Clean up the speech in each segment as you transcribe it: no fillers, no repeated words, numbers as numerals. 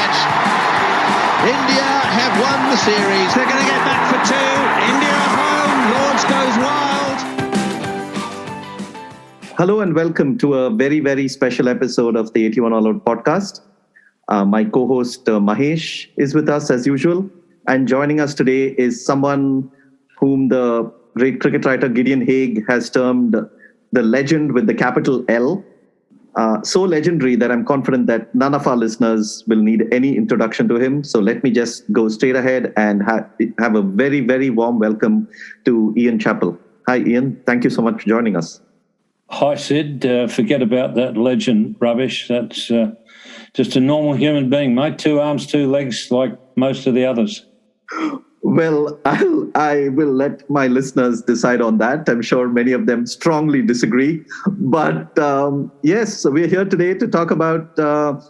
match. India have won the series. They're going to get back for two. India at home. Lords goes wild. Hello and welcome to a very, very special episode of the 81 All Out podcast. My co-host Mahesh is with us as usual. And joining us today is someone whom the great cricket writer Gideon Haigh has termed the legend with the capital L. So legendary that I'm confident that none of our listeners will need any introduction to him. So let me just go straight ahead and have a very, very warm welcome to Ian Chappell. Hi, Ian. Thank you so much for joining us. Hi, Sid. Forget about that legend rubbish. That's just a normal human being, mate. 2 arms, 2 legs, like most of the others. Well, I will let my listeners decide on that. I'm sure many of them strongly disagree. But yes, so we're here today to talk about a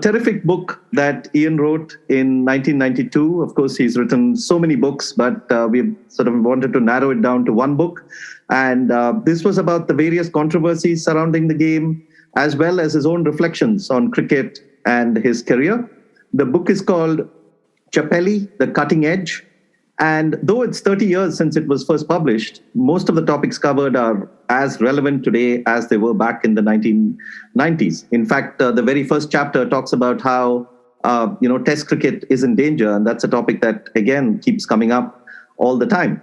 terrific book that Ian wrote in 1992. Of course, he's written so many books, but we sort of wanted to narrow it down to one book. And this was about the various controversies surrounding the game, as well as his own reflections on cricket and his career. The book is called Chappelli, The Cutting Edge. And though it's 30 years since it was first published, most of the topics covered are as relevant today as they were back in the 1990s. In fact, the very first chapter talks about how, Test cricket is in danger. And that's a topic that, again, keeps coming up all the time.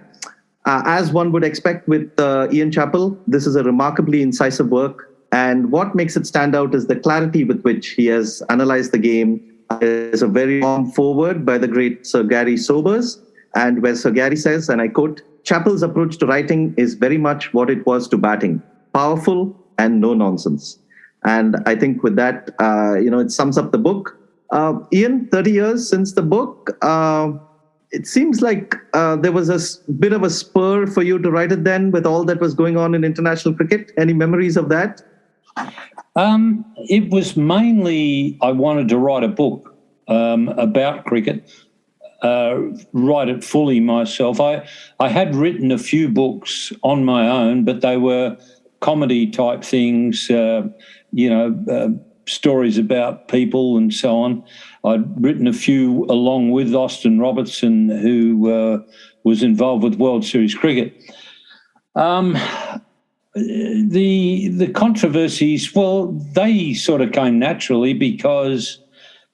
As one would expect with Ian Chappell, this is a remarkably incisive work. And what makes it stand out is the clarity with which he has analyzed the game. There's a very long foreword by the great Sir Gary Sobers. And where Sir Gary says, and I quote, "Chappell's approach to writing is very much what it was to batting, powerful and no nonsense." And I think with that, it sums up the book. Ian, 30 years since the book, it seems like there was a bit of a spur for you to write it then with all that was going on in international cricket. Any memories of that? It was mainly I wanted to write a book about cricket. Write it fully myself. I had written a few books on my own, but they were comedy type things, stories about people and so on. I'd written a few along with Austin Robertson, who was involved with World Series cricket. The controversies, well, they sort of came naturally because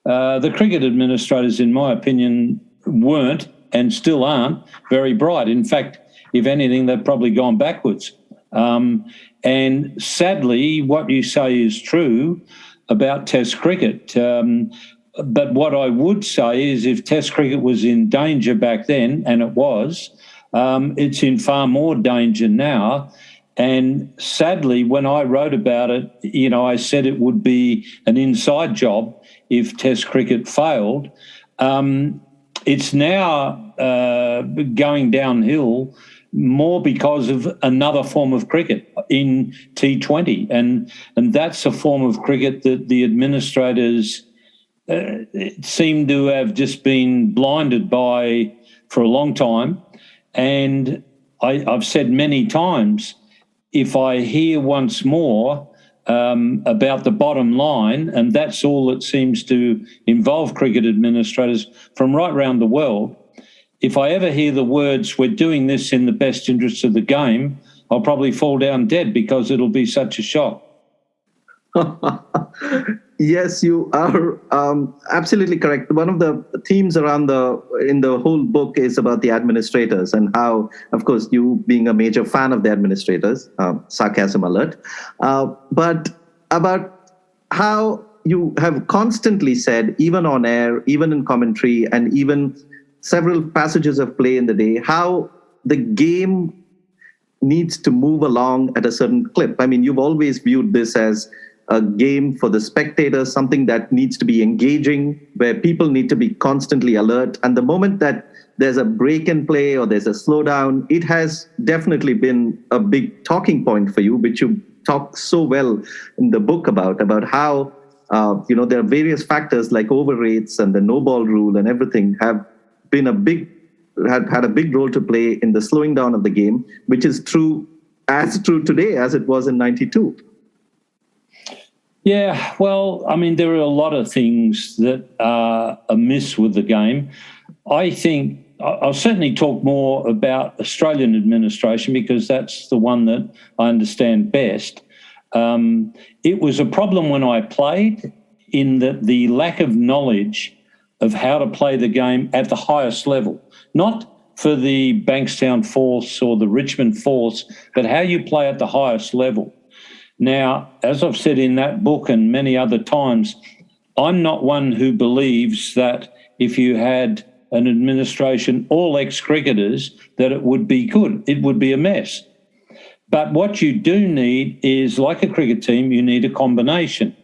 the cricket administrators, in my opinion, weren't and still aren't very bright. In fact, if anything, they've probably gone backwards. And sadly, what you say is true about Test cricket. But what I would say is if Test cricket was in danger back then, and it was, it's in far more danger now. And sadly, when I wrote about it, I said it would be an inside job if Test cricket failed. It's now going downhill more because of another form of cricket in T20. And that's a form of cricket that the administrators seem to have just been blinded by for a long time. And I've said many times, if I hear once more about the bottom line, and that's all that seems to involve cricket administrators from right around the world. If I ever hear the words, "we're doing this in the best interests of the game," I'll probably fall down dead because it'll be such a shock. Yes, you are absolutely correct. One of the themes in the whole book is about the administrators and how, of course, you being a major fan of the administrators, sarcasm alert, but about how you have constantly said, even on air, even in commentary, and even several passages of play in the day, how the game needs to move along at a certain clip. I mean, you've always viewed this as a game for the spectators, something that needs to be engaging, where people need to be constantly alert. And the moment that there's a break in play or there's a slowdown, it has definitely been a big talking point for you, which you talk so well in the book about how, there are various factors like overrates and the no ball rule and everything have been had a big role to play in the slowing down of the game, which is true today as it was in 92. Yeah, well, I mean, there are a lot of things that are amiss with the game. I think I'll certainly talk more about Australian administration because that's the one that I understand best. It was a problem when I played in that the lack of knowledge of how to play the game at the highest level, not for the Bankstown Force or the Richmond Force, but how you play at the highest level. Now, as I've said in that book and many other times, I'm not one who believes that if you had an administration, all ex-cricketers, that it would be good. It would be a mess. But what you do need is, like a cricket team, you need a combination.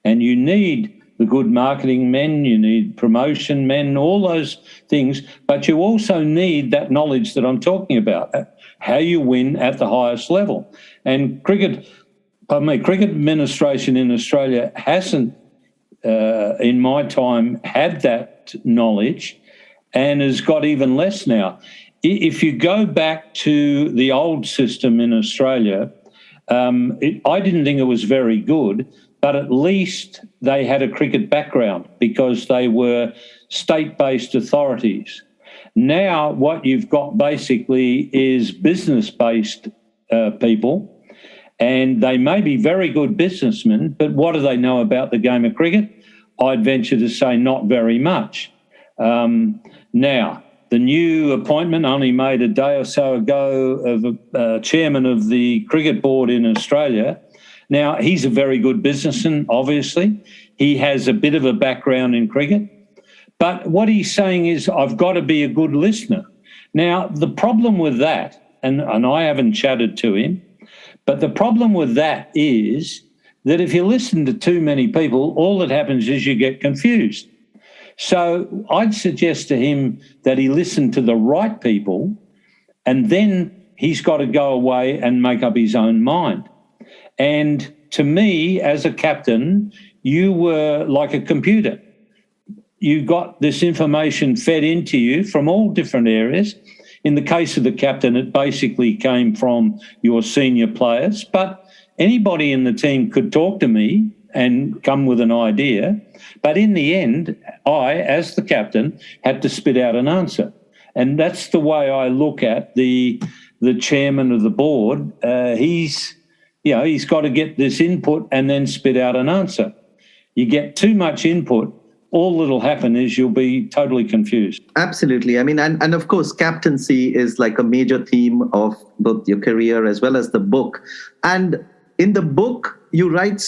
And you need the good marketing men, you need promotion men, all those things. But you also need that knowledge that I'm talking about, how you win at the highest level. And cricket administration in Australia hasn't, in my time, had that knowledge and has got even less now. If you go back to the old system in Australia, I didn't think it was very good, but at least they had a cricket background because they were state-based authorities. Now what you've got basically is business-based people, and they may be very good businessmen, but what do they know about the game of cricket? I'd venture to say not very much. Now, the new appointment only made a day or so ago of a chairman of the cricket board in Australia. Now, he's a very good businessman, obviously. He has a bit of a background in cricket. But what he's saying is, I've got to be a good listener. Now, the problem with that, and I haven't chatted to him, but the problem with that is that if you listen to too many people, all that happens is you get confused. So I'd suggest to him that he listen to the right people, and then he's got to go away and make up his own mind. And to me, as a captain, you were like a computer. You got this information fed into you from all different areas. In the case of the captain, it basically came from your senior players, but anybody in the team could talk to me and come with an idea. But in the end, I, as the captain, had to spit out an answer. And that's the way I look at the chairman of the board. He's got to get this input and then spit out an answer. You get too much input, all that'll happen is you'll be totally confused. Absolutely. I mean, and of course, captaincy is like a major theme of both your career as well as the book. And in the book, you write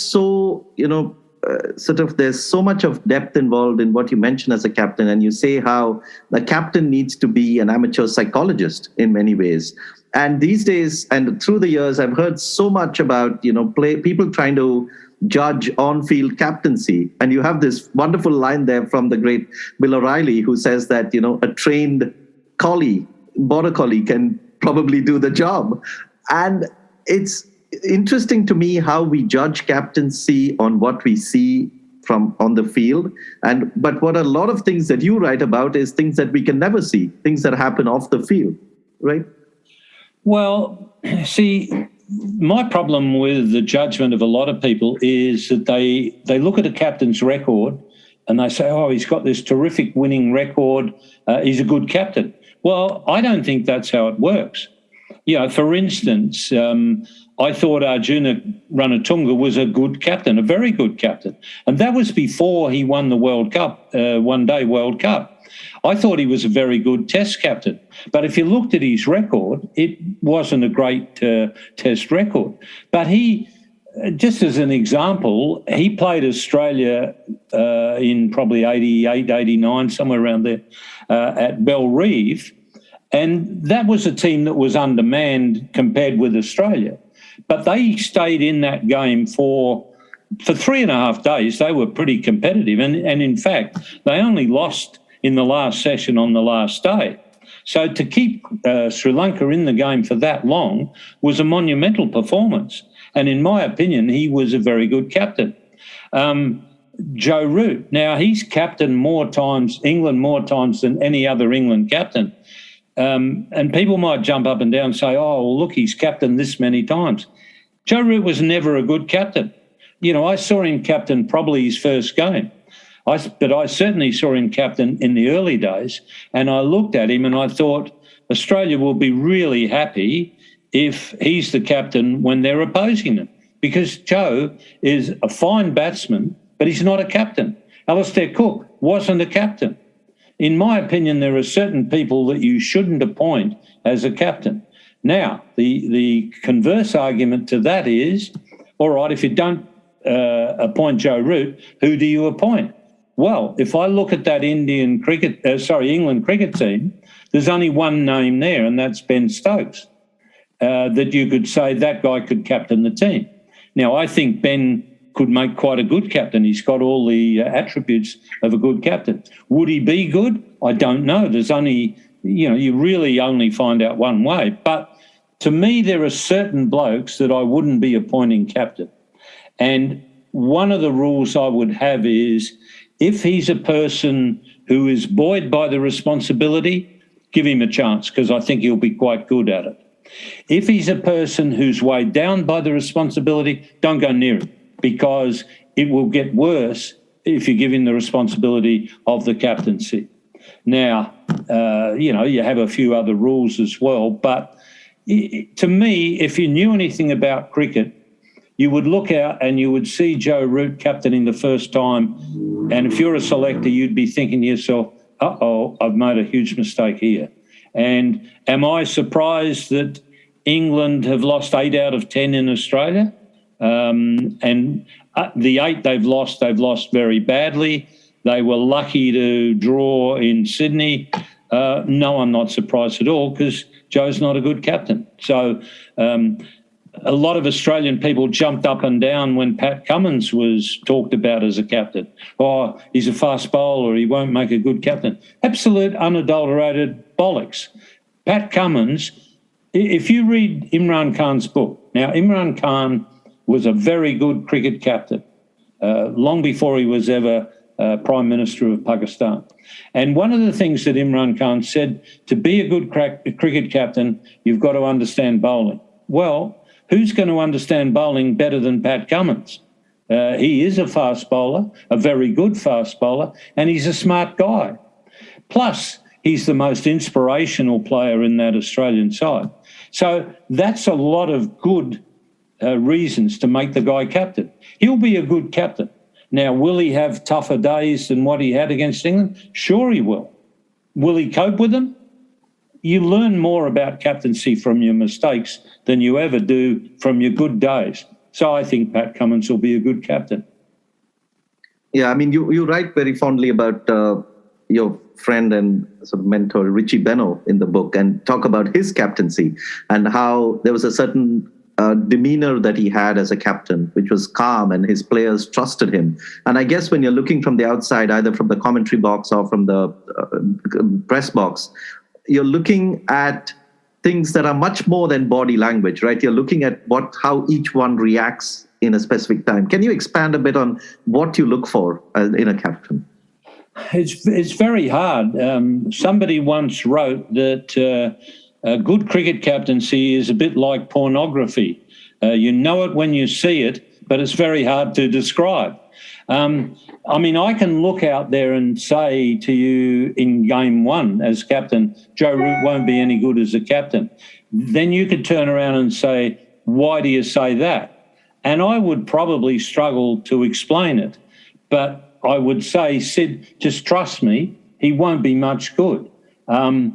there's so much of depth involved in what you mention as a captain. And you say how the captain needs to be an amateur psychologist in many ways. And these days, and through the years, I've heard so much about, people trying to judge on-field captaincy. And you have this wonderful line there from the great Bill O'Reilly, who says that, a trained border collie can probably do the job. And it's interesting to me how we judge captaincy on what we see from on the field. But what a lot of things that you write about is things that we can never see, things that happen off the field, right? Well, see, my problem with the judgment of a lot of people is that they look at a captain's record and they say, oh, he's got this terrific winning record, he's a good captain. Well, I don't think that's how it works. For instance, I thought Arjuna Ranatunga was a good captain, a very good captain. And that was before he won the World Cup, one-day World Cup. I thought he was a very good test captain. But if you looked at his record, it wasn't a great test record. But he, just as an example, he played Australia in probably 88, 89, somewhere around there, at Bellerive. And that was a team that was undermanned compared with Australia. But they stayed in that game for 3.5 days. They were pretty competitive. And in fact, they only lost in the last session on the last day. So to keep Sri Lanka in the game for that long was a monumental performance. And in my opinion, he was a very good captain. Joe Root, now he's captained England more times than any other England captain. And people might jump up and down and say, oh, well, look, he's captained this many times. Joe Root was never a good captain. I saw him captain probably his first game. But I certainly saw him captain in the early days, and I looked at him and I thought Australia will be really happy if he's the captain when they're opposing them, because Joe is a fine batsman, but he's not a captain. Alastair Cook wasn't a captain. In my opinion, there are certain people that you shouldn't appoint as a captain. Now, the converse argument to that is, all right, if you don't appoint Joe Root, who do you appoint? Well, if I look at that England cricket team, there's only one name there, and that's Ben Stokes, that you could say that guy could captain the team. Now, I think Ben could make quite a good captain. He's got all the attributes of a good captain. Would he be good? I don't know. There's only, you really only find out one way. But to me, there are certain blokes that I wouldn't be appointing captain. And one of the rules I would have is, if he's a person who is buoyed by the responsibility, give him a chance, because I think he'll be quite good at it. If he's a person who's weighed down by the responsibility, don't go near him, because it will get worse if you give him the responsibility of the captaincy. Now, you have a few other rules as well, but to me, if you knew anything about cricket, you would look out and you would see Joe Root captaining the first time, and if you're a selector, you'd be thinking to yourself, uh-oh, I've made a huge mistake here. And am I surprised that England have lost 8 out of 10 in Australia? And the 8 they've lost very badly. They were lucky to draw in Sydney. No, I'm not surprised at all, because Joe's not a good captain. So a lot of Australian people jumped up and down when Pat Cummins was talked about as a captain. Oh, he's a fast bowler, he won't make a good captain. Absolute unadulterated bollocks. Pat Cummins, if you read Imran Khan's book, now Imran Khan was a very good cricket captain, long before he was ever Prime Minister of Pakistan. And one of the things that Imran Khan said, to be a good cricket captain, you've got to understand bowling. Well, who's going to understand bowling better than Pat Cummins? He is a fast bowler, a very good fast bowler, and he's a smart guy. Plus, he's the most inspirational player in that Australian side. So that's a lot of good reasons to make the guy captain. He'll be a good captain. Now, will he have tougher days than what he had against England? Sure he will. Will he cope with them? You learn more about captaincy from your mistakes than you ever do from your good days. So I think Pat Cummins will be a good captain. Yeah, I mean, you write very fondly about your friend and sort of mentor, Richie Benaud, in the book, and talk about his captaincy and how there was a certain demeanor that he had as a captain, which was calm, and his players trusted him. And I guess when you're looking from the outside, either from the commentary box or from the press box, you're looking at things that are much more than body language, right? You're looking at how each one reacts in a specific time. Can you expand a bit on what you look for in a captain? It's very hard. Somebody once wrote that a good cricket captaincy is a bit like pornography. You know it when you see it, but it's very hard to describe. I mean, I can look out there and say to you in game one as captain, Joe Root won't be any good as a captain. Then you could turn around and say, why do you say that? And I would probably struggle to explain it. But I would say, Sid, just trust me, he won't be much good. There's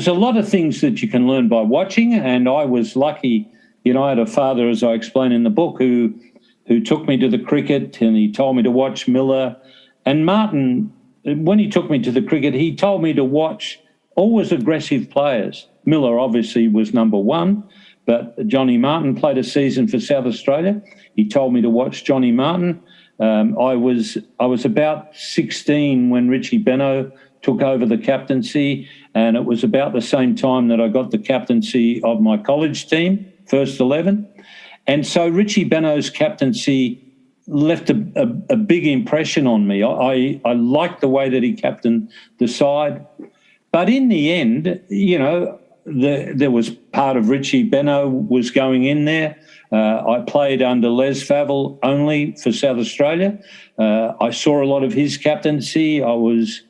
a lot of things that you can learn by watching, and I was lucky. I had a father, as I explain in the book, who took me to the cricket, and he told me to watch Miller. And Martin, when he took me to the cricket, he told me to watch always aggressive players. Miller obviously was number one, but Johnny Martin played a season for South Australia. He told me to watch Johnny Martin. I was about 16 when Richie Benaud took over the captaincy, and it was about the same time that I got the captaincy of my college team, first 11. And so Richie Benaud's captaincy left a big impression on me. I liked the way that he captained the side. But in the end, there was part of Richie Beno was going in there. I played under Les Favell only for South Australia. I saw a lot of his captaincy. I was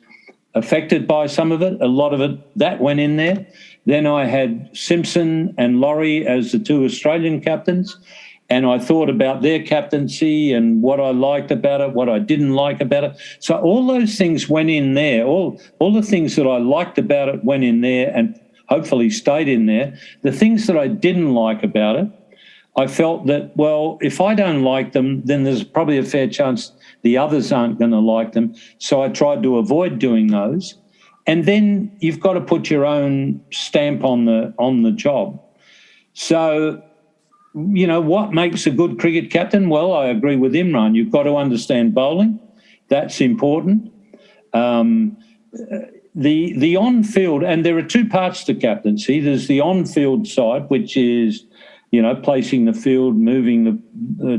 affected by some of it. A lot of it, that went in there. Then I had Simpson and Laurie as the two Australian captains, and I thought about their captaincy and what I liked about it, what I didn't like about it. So all those things went in there. All the things that I liked about it went in there and hopefully stayed in there. The things that I didn't like about it, I felt that, well, if I don't like them, then there's probably a fair chance the others aren't going to like them. So I tried to avoid doing those. And then you've got to put your own stamp on the job. So, what makes a good cricket captain? Well, I agree with Imran. You've got to understand bowling. That's important. The on-field, and there are two parts to captaincy. There's the on-field side, which is, placing the field, moving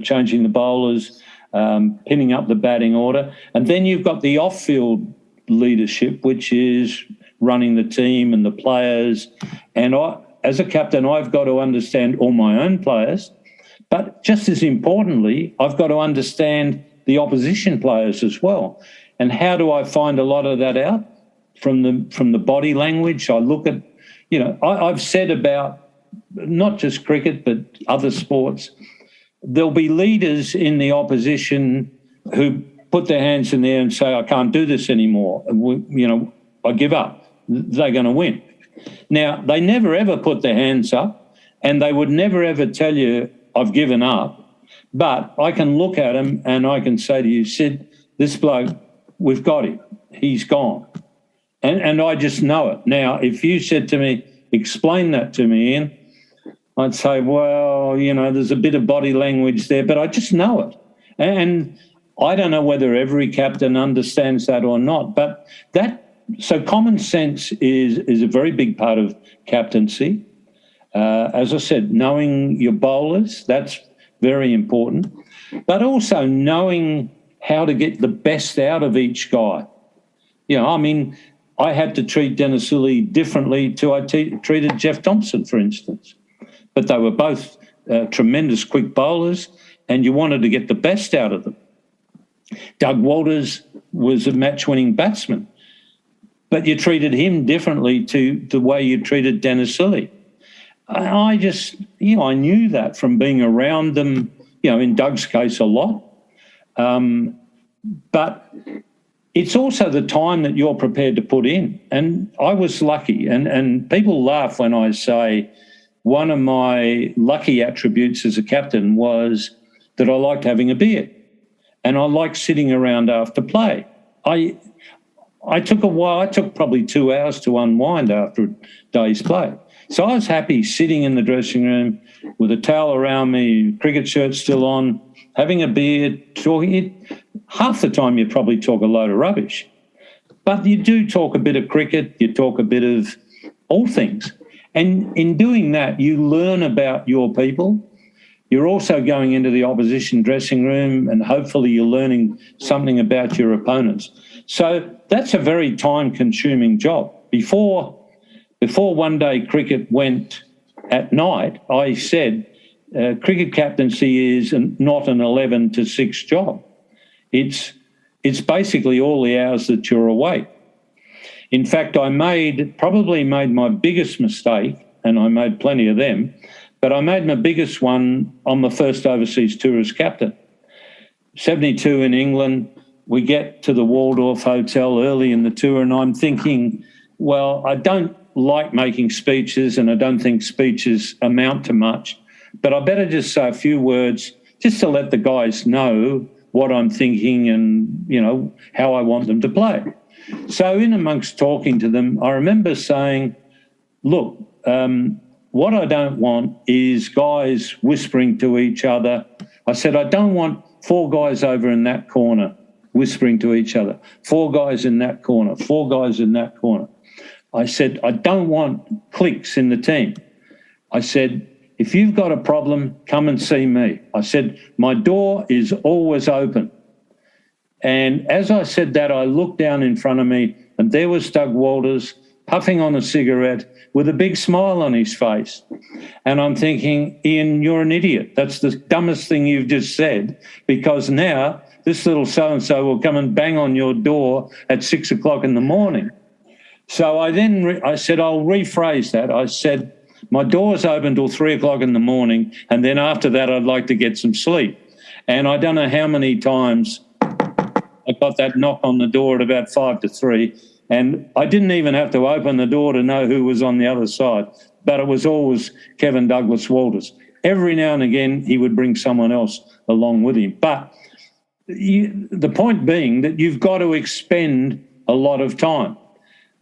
changing the bowlers, pinning up the batting order. And then you've got the off-field leadership, which is running the team and the players. And as a captain, I've got to understand all my own players, but just as importantly, I've got to understand the opposition players as well. And how do I find a lot of that out? From the body language. I look at, I've said about not just cricket, but other sports, there'll be leaders in the opposition who put their hands in the air and say, I can't do this anymore. I give up. They're going to win. Now, they never, ever put their hands up, and they would never, ever tell you, I've given up. But I can look at them and I can say to you, Sid, this bloke, we've got him. He's gone. And I just know it. Now, if you said to me, explain that to me, Ian, I'd say, well, there's a bit of body language there, but I just know it. And I don't know whether every captain understands that or not, but so common sense is a very big part of captaincy. As I said, knowing your bowlers, that's very important, but also knowing how to get the best out of each guy. I had to treat Dennis Lillee differently to I treated Jeff Thompson, for instance. But they were both tremendous quick bowlers, and you wanted to get the best out of them. Doug Walters was a match-winning batsman, but you treated him differently to the way you treated Dennis Lillee. I just, I knew that from being around them, in Doug's case a lot. But it's also the time that you're prepared to put in. And I was lucky, and people laugh when I say one of my lucky attributes as a captain was that I liked having a beer and I liked sitting around after play. I took a while. I took probably 2 hours to unwind after a day's play. So I was happy sitting in the dressing room with a towel around me, cricket shirt still on, having a beer, talking. Half the time you probably talk a load of rubbish. But you do talk a bit of cricket, you talk a bit of all things. And in doing that, you learn about your people. You're also going into the opposition dressing room and hopefully you're learning something about your opponents. So that's a very time-consuming job. Before one-day cricket went at night, I said cricket captaincy is not an 11 to 6 job. It's basically all the hours that you're awake. In fact, I probably made my biggest mistake, and I made plenty of them, but I made my biggest one on my first overseas tour as captain. 72 in England, we get to the Waldorf Hotel early in the tour, and I'm thinking, well, I don't like making speeches, and I don't think speeches amount to much, but I better just say a few words just to let the guys know what I'm thinking and, how I want them to play. So in amongst talking to them, I remember saying, look, what I don't want is guys whispering to each other. I said, I don't want 4 guys over in that corner whispering to each other, 4 guys in that corner, 4 guys in that corner. I said, I don't want cliques in the team. I said, if you've got a problem, come and see me. I said, my door is always open. And as I said that, I looked down in front of me and there was Doug Walters puffing on a cigarette with a big smile on his face. And I'm thinking, Ian, you're an idiot. That's the dumbest thing you've just said, because now this little so-and-so will come and bang on your door at 6 o'clock in the morning. So I said, I'll rephrase that. I said, my door's open till 3 o'clock in the morning, and then after that I'd like to get some sleep. And I don't know how many times I got that knock on the door at about 5 to 3, and I didn't even have to open the door to know who was on the other side, but it was always Kevin Douglas Walters. Every now and again he would bring someone else along with him. But the point being that you've got to expend a lot of time.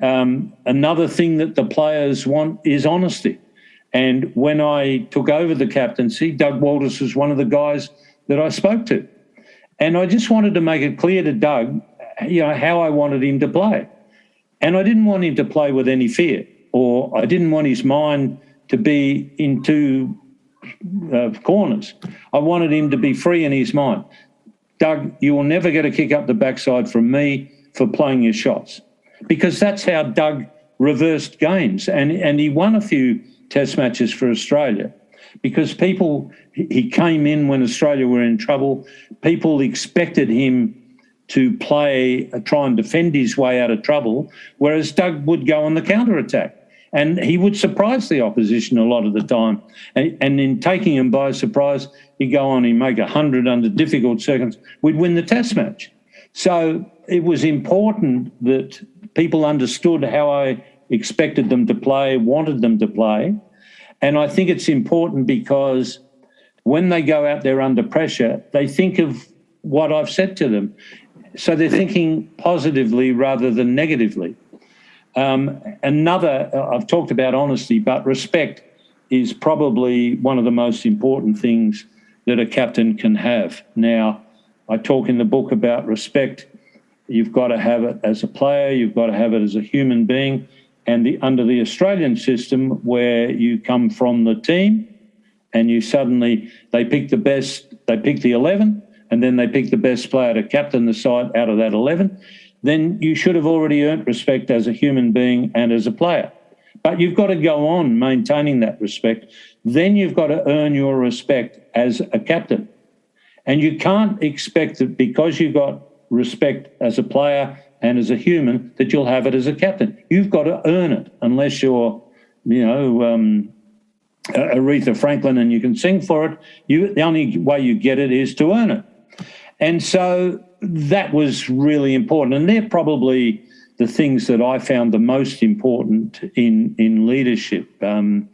Another thing that the players want is honesty. And when I took over the captaincy, Doug Walters was one of the guys that I spoke to. And I just wanted to make it clear to Doug, how I wanted him to play. And I didn't want him to play with any fear, or I didn't want his mind to be in two corners. I wanted him to be free in his mind. Doug, you will never get a kick up the backside from me for playing your shots, because that's how Doug reversed games. And he won a few test matches for Australia because he came in when Australia were in trouble. People expected him to try and defend his way out of trouble, whereas Doug would go on the counter-attack. And he would surprise the opposition a lot of the time. And in taking him by surprise, he'd go on, he'd make 100 under difficult circumstances. We'd win the test match. So it was important that people understood how I expected them to play, wanted them to play. And I think it's important because when they go out there under pressure, they think of what I've said to them. So they're thinking positively rather than negatively. I've talked about honesty, but respect is probably one of the most important things that a captain can have. Now, I talk in the book about respect. You've got to have it as a player, you've got to have it as a human being, and under the Australian system where you come from the team and they pick the 11, and then they pick the best player to captain the side out of that 11, then you should have already earned respect as a human being and as a player. But you've got to go on maintaining that respect. Then you've got to earn your respect as a captain. And you can't expect that because you've got respect as a player and as a human that you'll have it as a captain. You've got to earn it, unless you're, Aretha Franklin and you can sing for it. The only way you get it is to earn it. And so that was really important. And they're probably the things that I found the most important in leadership. To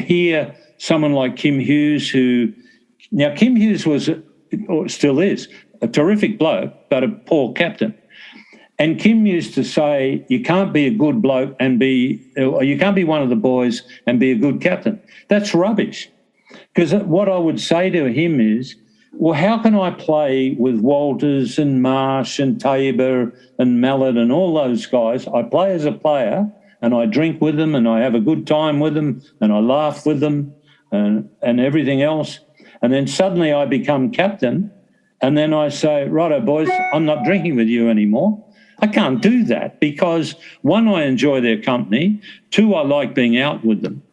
hear someone like Kim Hughes, Kim Hughes was, or still is, a terrific bloke, but a poor captain. And Kim used to say, you can't be a good bloke you can't be one of the boys and be a good captain. That's rubbish. Because what I would say to him is, well, how can I play with Walters and Marsh and Tabor and Mallett and all those guys? I play as a player and I drink with them and I have a good time with them and I laugh with them and everything else. And then suddenly I become captain and then I say, righto, boys, I'm not drinking with you anymore. I can't do that because, one, I enjoy their company. Two, I like being out with them.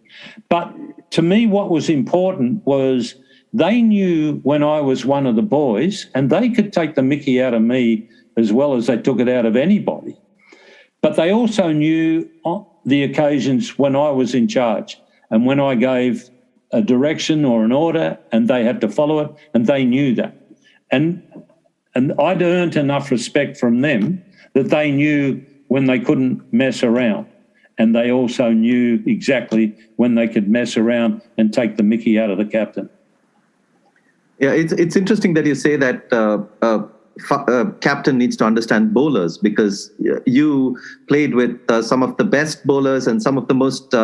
But to me, what was important was they knew when I was one of the boys, and they could take the mickey out of me as well as they took it out of anybody. But they also knew the occasions when I was in charge and when I gave a direction or an order and they had to follow it, and they knew that. And I'd earned enough respect from them that they knew when they couldn't mess around. And they also knew exactly when they could mess around and take the mickey out of the captain. Yeah, it's interesting that you say that captain needs to understand bowlers, because you played with some of the best bowlers and some of the most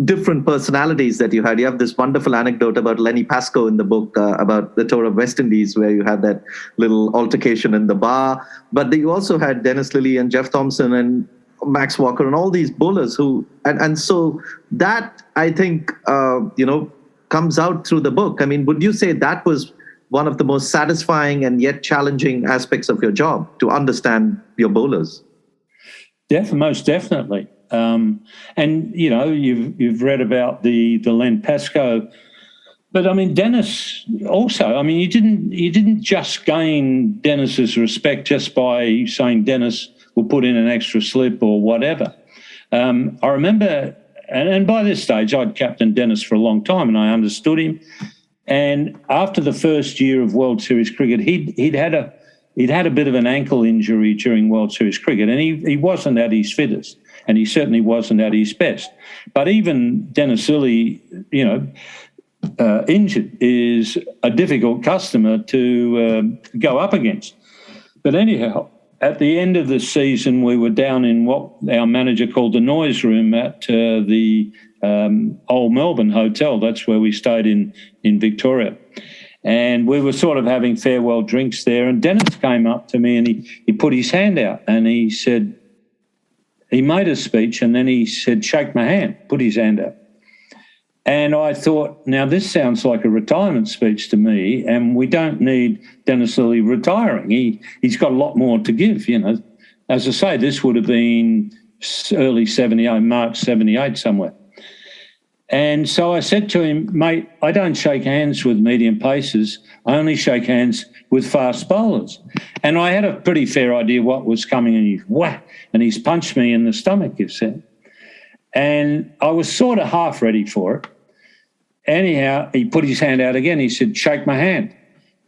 different personalities that you had. You have this wonderful anecdote about Lenny Pascoe in the book about the tour of West Indies, where you had that little altercation in the bar. But you also had Dennis Lillee and Jeff Thompson and Max Walker and all these bowlers and so that, I think, comes out through the book. I mean, would you say that was one of the most satisfying and yet challenging aspects of your job, to understand your bowlers? Most definitely. And you've read about the Len Pascoe, but I mean Dennis also. I mean you didn't just gain Dennis's respect just by saying Dennis will put in an extra slip or whatever. I remember, and by this stage I'd captained Dennis for a long time, and I understood him. And after the first year of World Series cricket, he'd had a bit of an ankle injury during World Series cricket, and he wasn't at his fittest, and he certainly wasn't at his best. But even Dennis Lillee, injured is a difficult customer to go up against. But anyhow, at the end of the season, we were down in what our manager called the noise room at the Old Melbourne Hotel. That's where we stayed in Victoria. And we were sort of having farewell drinks there. And Dennis came up to me and he put his hand out and he said, he made a speech and then he said, shake my hand, put his hand out. And I thought, now this sounds like a retirement speech to me, and we don't need Dennis Lillee retiring. He's got a lot more to give, As I say, this would have been early 78, March 78 somewhere. And so I said to him, mate, I don't shake hands with medium pacers. I only shake hands with fast bowlers. And I had a pretty fair idea what was coming, and he's punched me in the stomach, he said. And I was sort of half ready for it. Anyhow, he put his hand out again. He said, shake my hand.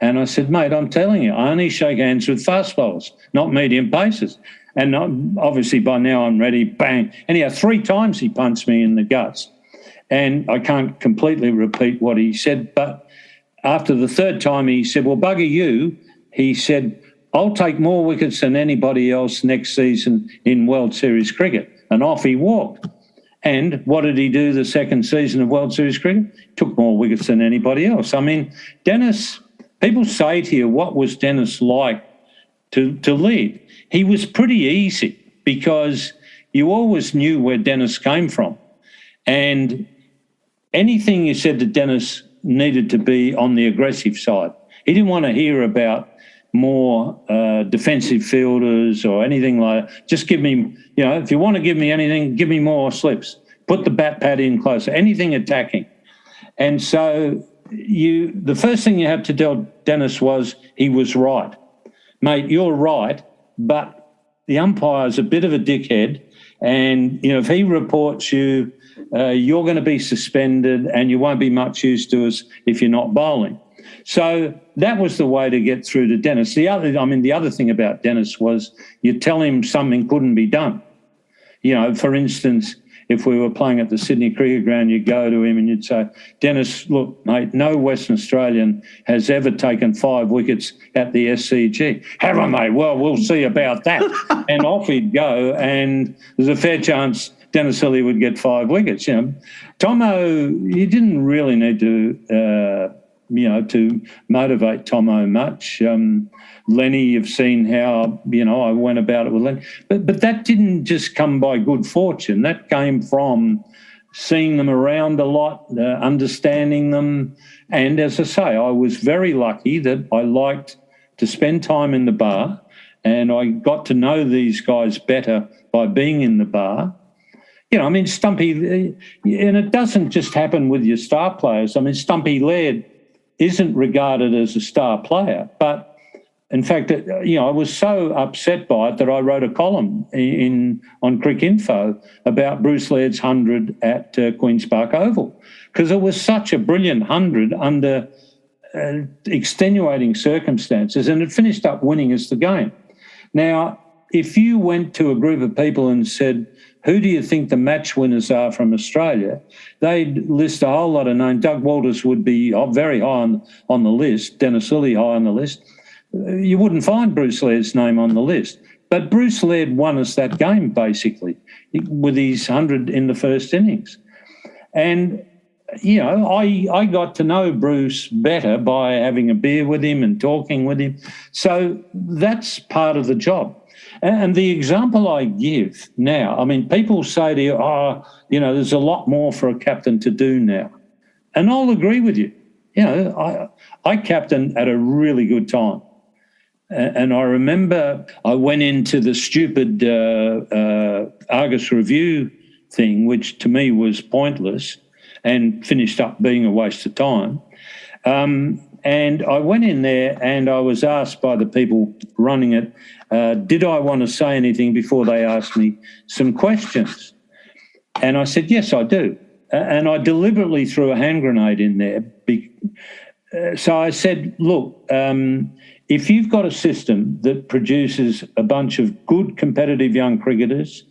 And I said, mate, I'm telling you, I only shake hands with fast bowlers, not medium pacers. And obviously by now I'm ready, bang. Anyhow, 3 times he punched me in the guts. And I can't completely repeat what he said, but after the 3rd time he said, well, bugger you. He said, I'll take more wickets than anybody else next season in World Series cricket. And off he walked. And what did he do the second season of World Series cricket? Took more wickets than anybody else. I mean, Dennis, people say to you, what was Dennis like to lead? He was pretty easy because you always knew where Dennis came from. And anything you said to Dennis needed to be on the aggressive side. He didn't want to hear about more defensive fielders or anything like that. Just give me, if you want to give me anything, give me more slips. Put the bat pad in closer, anything attacking. And so the first thing you had to tell Dennis was he was right. Mate, you're right, but the umpire's a bit of a dickhead, and if he reports you, you're going to be suspended and you won't be much use to us if you're not bowling. So that was the way to get through to Dennis. The other thing about Dennis was you tell him something couldn't be done. For instance, if we were playing at the Sydney Cricket Ground, you'd go to him and you'd say, Dennis, look, mate, no Western Australian has ever taken 5 wickets at the SCG. Haven't they? Well, we'll see about that. And off he'd go, and there's a fair chance Dennis Lillee would get 5 wickets. Tomo, you didn't really need to motivate Tomo much. Lenny, you've seen how, I went about it with Lenny. But that didn't just come by good fortune. That came from seeing them around a lot, understanding them. And as I say, I was very lucky that I liked to spend time in the bar, and I got to know these guys better by being in the bar. Stumpy, and it doesn't just happen with your star players. Stumpy Laird isn't regarded as a star player, but in fact, I was so upset by it that I wrote a column on Cricinfo about Bruce Laird's 100 at Queen's Park Oval, because it was such a brilliant 100 under extenuating circumstances, and it finished up winning us the game. Now, if you went to a group of people and said, who do you think the match winners are from Australia? They'd list a whole lot of names. Doug Walters would be very high on the list, Dennis Lillee high on the list. You wouldn't find Bruce Laird's name on the list. But Bruce Laird won us that game, basically, with his 100 in the first innings. And, I got to know Bruce better by having a beer with him and talking with him. So that's part of the job. And the example I give now, people say to you, there's a lot more for a captain to do now. And I'll agree with you. I captained at a really good time. And I remember I went into the stupid Argus Review thing, which to me was pointless and finished up being a waste of time. And I went in there and I was asked by the people running it, did I want to say anything before they asked me some questions? And I said, yes, I do. And I deliberately threw a hand grenade in there. So I said, look, if you've got a system that produces a bunch of good competitive young cricketers,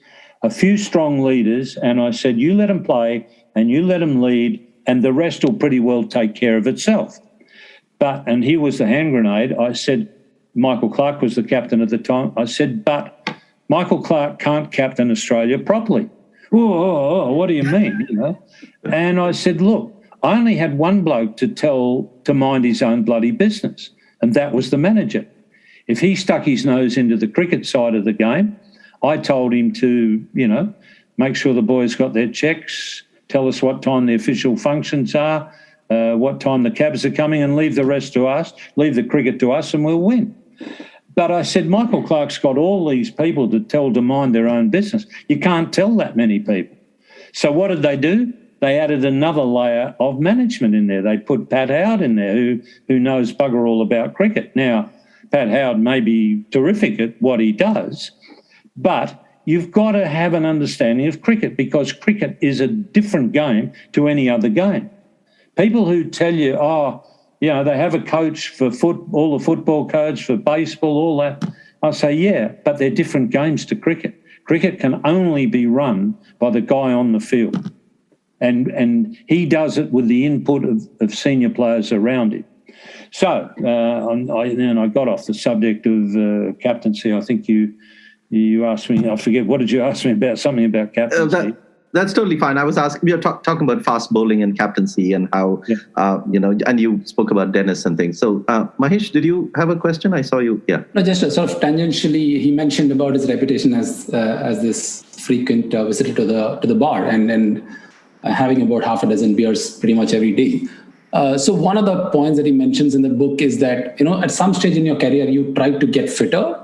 a few strong leaders, and I said, you let them play and you let them lead and the rest will pretty well take care of itself. And here was the hand grenade. I said, Michael Clarke was the captain at the time. I said, but Michael Clarke can't captain Australia properly. Oh, what do you mean? You know? And I said, look, I only had one bloke to mind his own bloody business, and that was the manager. If he stuck his nose into the cricket side of the game, I told him to, make sure the boys got their checks, tell us what time the official functions are, what time the cabs are coming, and leave the rest to us, leave the cricket to us, and we'll win. But I said, Michael Clarke's got all these people to mind their own business. You can't tell that many people. So what did they do? They added another layer of management in there. They put Pat Howard in there, who knows bugger all about cricket. Now, Pat Howard may be terrific at what he does, but you've got to have an understanding of cricket because cricket is a different game to any other game. People who tell you, they have a coach for all the football coach, for baseball, all that. I say, yeah, but they're different games to cricket. Cricket can only be run by the guy on the field. And he does it with the input of senior players around him. So I got off the subject of captaincy. I think you asked me, I forget, what did you ask me about? Something about captaincy. That's totally fine. I was asking, we are talking about fast bowling and captaincy and how, and you spoke about Dennis and things. So, Mahesh, did you have a question? I saw you. Yeah. No, just sort of tangentially, he mentioned about his reputation as this frequent visitor to the bar and having about half a dozen beers pretty much every day. So one of the points that he mentions in the book is that, at some stage in your career, you tried to get fitter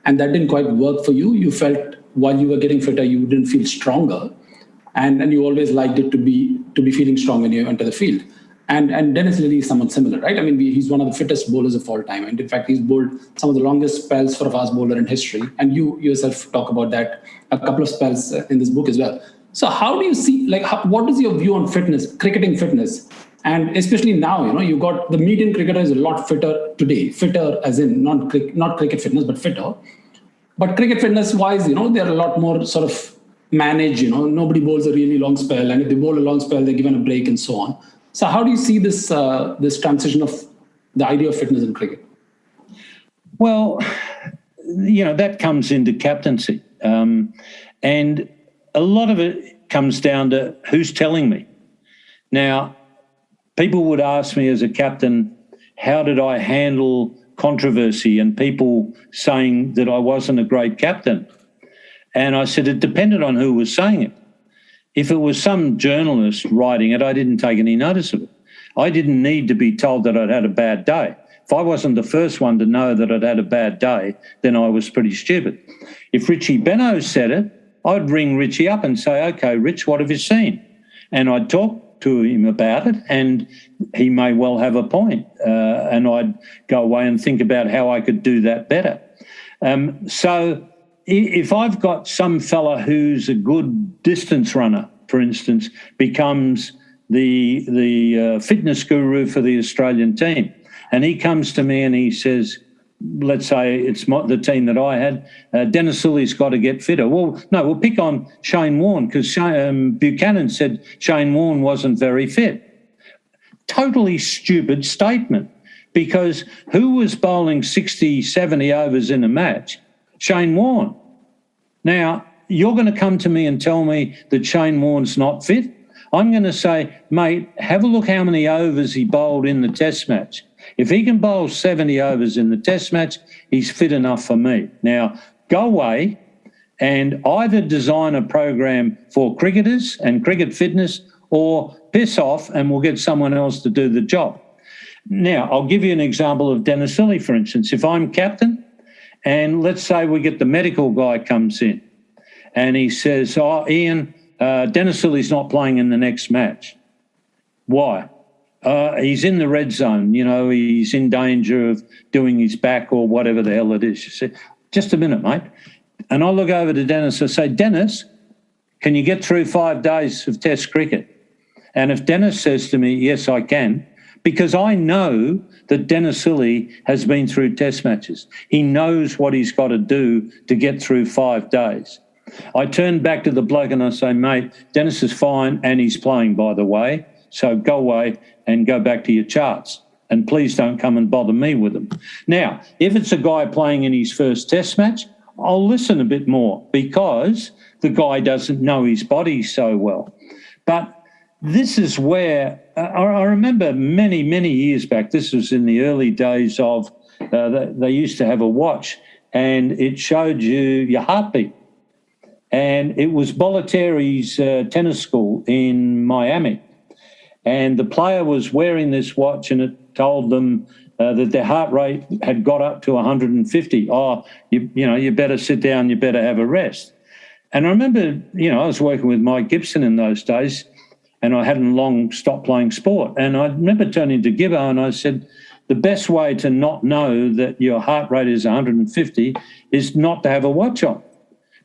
and that didn't quite work for you. You felt while you were getting fitter, you didn't feel stronger. And you always liked it to be feeling strong when you enter the field. And Dennis Lillee is somewhat similar, right? I mean, he's one of the fittest bowlers of all time. And in fact, he's bowled some of the longest spells for a fast bowler in history. And you yourself talk about that, a couple of spells in this book as well. So how do you see, what is your view on fitness, cricketing fitness? And especially now, you got the median cricketer is a lot fitter today. Fitter as in not cricket fitness, but fitter. But cricket fitness wise, they're a lot more sort of managed, nobody bowls a really long spell. And if they bowl a long spell, they're given a break and so on. So how do you see this transition of the idea of fitness in cricket? Well, that comes into captaincy. And a lot of it comes down to who's telling me. Now, people would ask me as a captain, how did I handle controversy and people saying that I wasn't a great captain? And I said it depended on who was saying it. If it was some journalist writing it, I didn't take any notice of it. I didn't need to be told that I'd had a bad day. If I wasn't the first one to know that I'd had a bad day, then I was pretty stupid. If Richie Benno said it, I'd ring Richie up and say, okay, Rich, what have you seen? And I'd talk to him about it and he may well have a point. And I'd go away and think about how I could do that better. So if I've got some fella who's a good distance runner, for instance, becomes the fitness guru for the Australian team, and he comes to me and he says, let's say it's the team that I had, Dennis Lillee's got to get fitter. Well, no, we'll pick on Shane Warne because Buchanan said Shane Warne wasn't very fit. Totally stupid statement because who was bowling 60, 70 overs in a match? Shane Warne. Now, you're going to come to me and tell me that Shane Warne's not fit? I'm going to say, mate, have a look how many overs he bowled in the test match. If he can bowl 70 overs in the test match, he's fit enough for me. Now, go away and either design a program for cricketers and cricket fitness or piss off and we'll get someone else to do the job. Now, I'll give you an example of Dennis Lillee, for instance. If I'm captain, And let's say we get the medical guy comes in and he says, Ian, Dennis Lillee's not playing in the next match. Why? He's in the red zone, he's in danger of doing his back or whatever the hell it is. You say, just a minute, mate. And I look over to Dennis and say, Dennis, can you get through 5 days of Test cricket? And if Dennis says to me, yes, I can, because I know that Dennis Lillee has been through Test matches. He knows what he's got to do to get through 5 days. I turn back to the bloke and I say, mate, Dennis is fine and he's playing, by the way, so go away and go back to your charts. And please don't come and bother me with them. Now, if it's a guy playing in his first Test match, I'll listen a bit more because the guy doesn't know his body so well. But this is where I remember many, many years back, this was in the early days of, they used to have a watch and it showed you your heartbeat. And it was Bollettieri's tennis school in Miami. And the player was wearing this watch and it told them that their heart rate had got up to 150. You better sit down, you better have a rest. And I remember, I was working with Mike Gibson in those days and I hadn't long stopped playing sport. And I remember turning to Gibbo and I said, the best way to not know that your heart rate is 150 is not to have a watch on.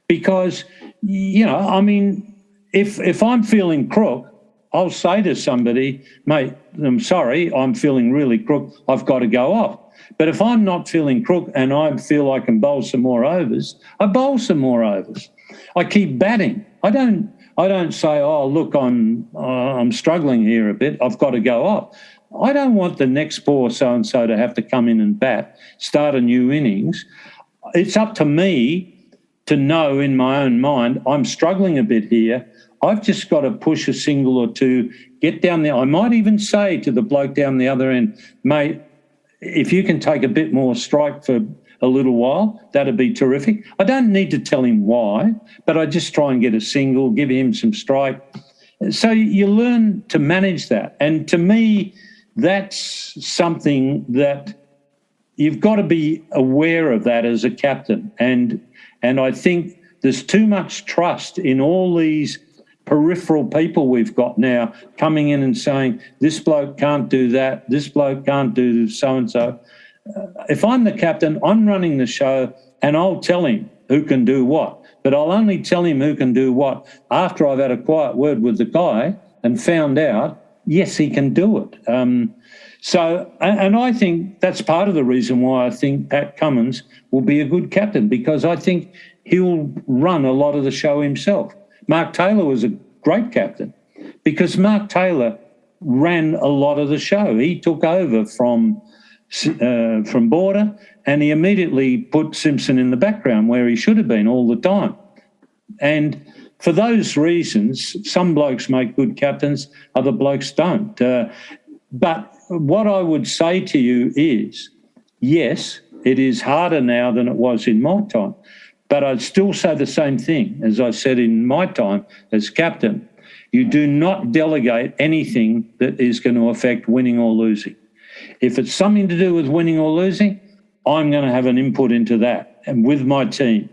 Because, if I'm feeling crook, I'll say to somebody, mate, I'm sorry, I'm feeling really crook, I've got to go off. But if I'm not feeling crook and I feel I can bowl some more overs, I bowl some more overs. I keep batting. I don't say, oh, look, I'm struggling here a bit, I've got to go off. I don't want the next poor so-and-so to have to come in and bat, start a new innings. It's up to me to know in my own mind, I'm struggling a bit here. I've just got to push a single or two, get down there. I might even say to the bloke down the other end, mate, if you can take a bit more strike for a little while, that'd be terrific. I don't need to tell him why, but I just try and get a single, give him some strike. So you learn to manage that. And to me, that's something that you've got to be aware of that as a captain. And I think there's too much trust in all these peripheral people we've got now coming in and saying, this bloke can't do that, this bloke can't do so-and-so. If I'm the captain, I'm running the show and I'll tell him who can do what. But I'll only tell him who can do what after I've had a quiet word with the guy and found out, yes, he can do it. And I think that's part of the reason why I think Pat Cummins will be a good captain, because I think he'll run a lot of the show himself. Mark Taylor was a great captain because Mark Taylor ran a lot of the show. He took over from Border and he immediately put Simpson in the background where he should have been all the time. And for those reasons, some blokes make good captains, other blokes don't. But what I would say to you is, yes, it is harder now than it was in my time, but I'd still say the same thing as I said in my time as captain. You do not delegate anything that is going to affect winning or losing. If it's something to do with winning or losing, I'm going to have an input into that and with my team.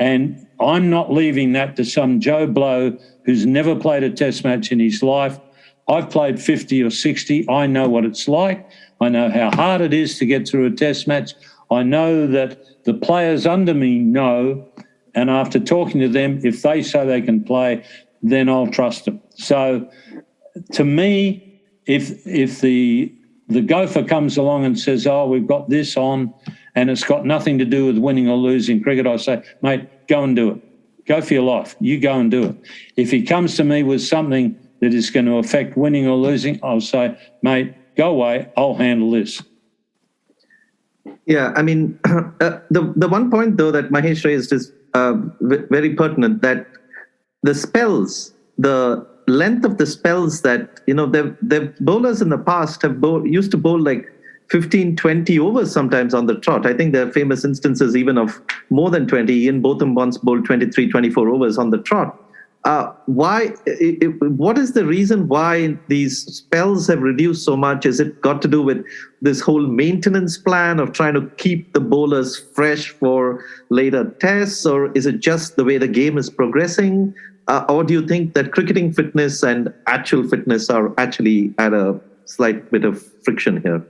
And I'm not leaving that to some Joe Blow who's never played a Test match in his life. I've played 50 or 60. I know what it's like. I know how hard it is to get through a Test match. I know that the players under me know, and after talking to them, if they say they can play, then I'll trust them. So to me, if the gopher comes along and says, oh, we've got this on and it's got nothing to do with winning or losing cricket, I say, mate, go and do it. Go for your life. You go and do it. If he comes to me with something that is going to affect winning or losing, I'll say, mate, go away, I'll handle this. Yeah, I mean, the one point, though, that Mahesh raised is very pertinent, that the spells, the length of the spells that, the bowlers in the past used to bowl like 15, 20 overs sometimes on the trot. I think there are famous instances even of more than 20. Ian Botham once bowled 23, 24 overs on the trot. What is the reason why these spells have reduced so much? Is it got to do with this whole maintenance plan of trying to keep the bowlers fresh for later tests, or is it just the way the game is progressing? Or do you think that cricketing fitness and actual fitness are actually at a slight bit of friction here?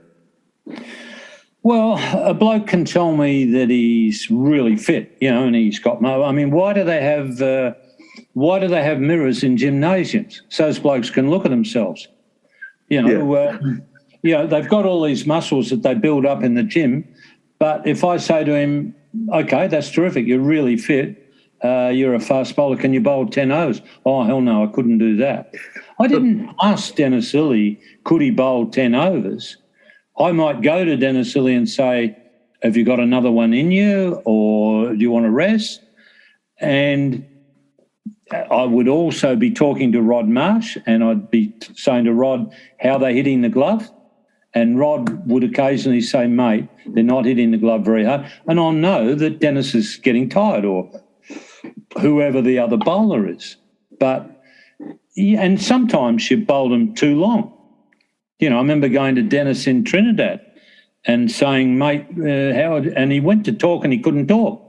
Well, a bloke can tell me that he's really fit, and he's got no. I mean, why do they have mirrors in gymnasiums so those blokes can look at themselves? They've got all these muscles that they build up in the gym. But if I say to him, "Okay, that's terrific, you're really fit. You're a fast bowler. Can you bowl 10 overs?" "Oh, hell no, I couldn't do that." I didn't ask Dennis Lillee, could he bowl 10 overs? I might go to Dennis Lillee and say, "Have you got another one in you, or do you want to rest?" And I would also be talking to Rod Marsh, and I'd be saying to Rod, "How are they hitting the glove?" And Rod would occasionally say, "Mate, they're not hitting the glove very hard." And I'll know that Dennis is getting tired, or whoever the other bowler is. And sometimes she bowled him too long. I remember going to Dennis in Trinidad and saying, "Mate, Howard," and he went to talk and he couldn't talk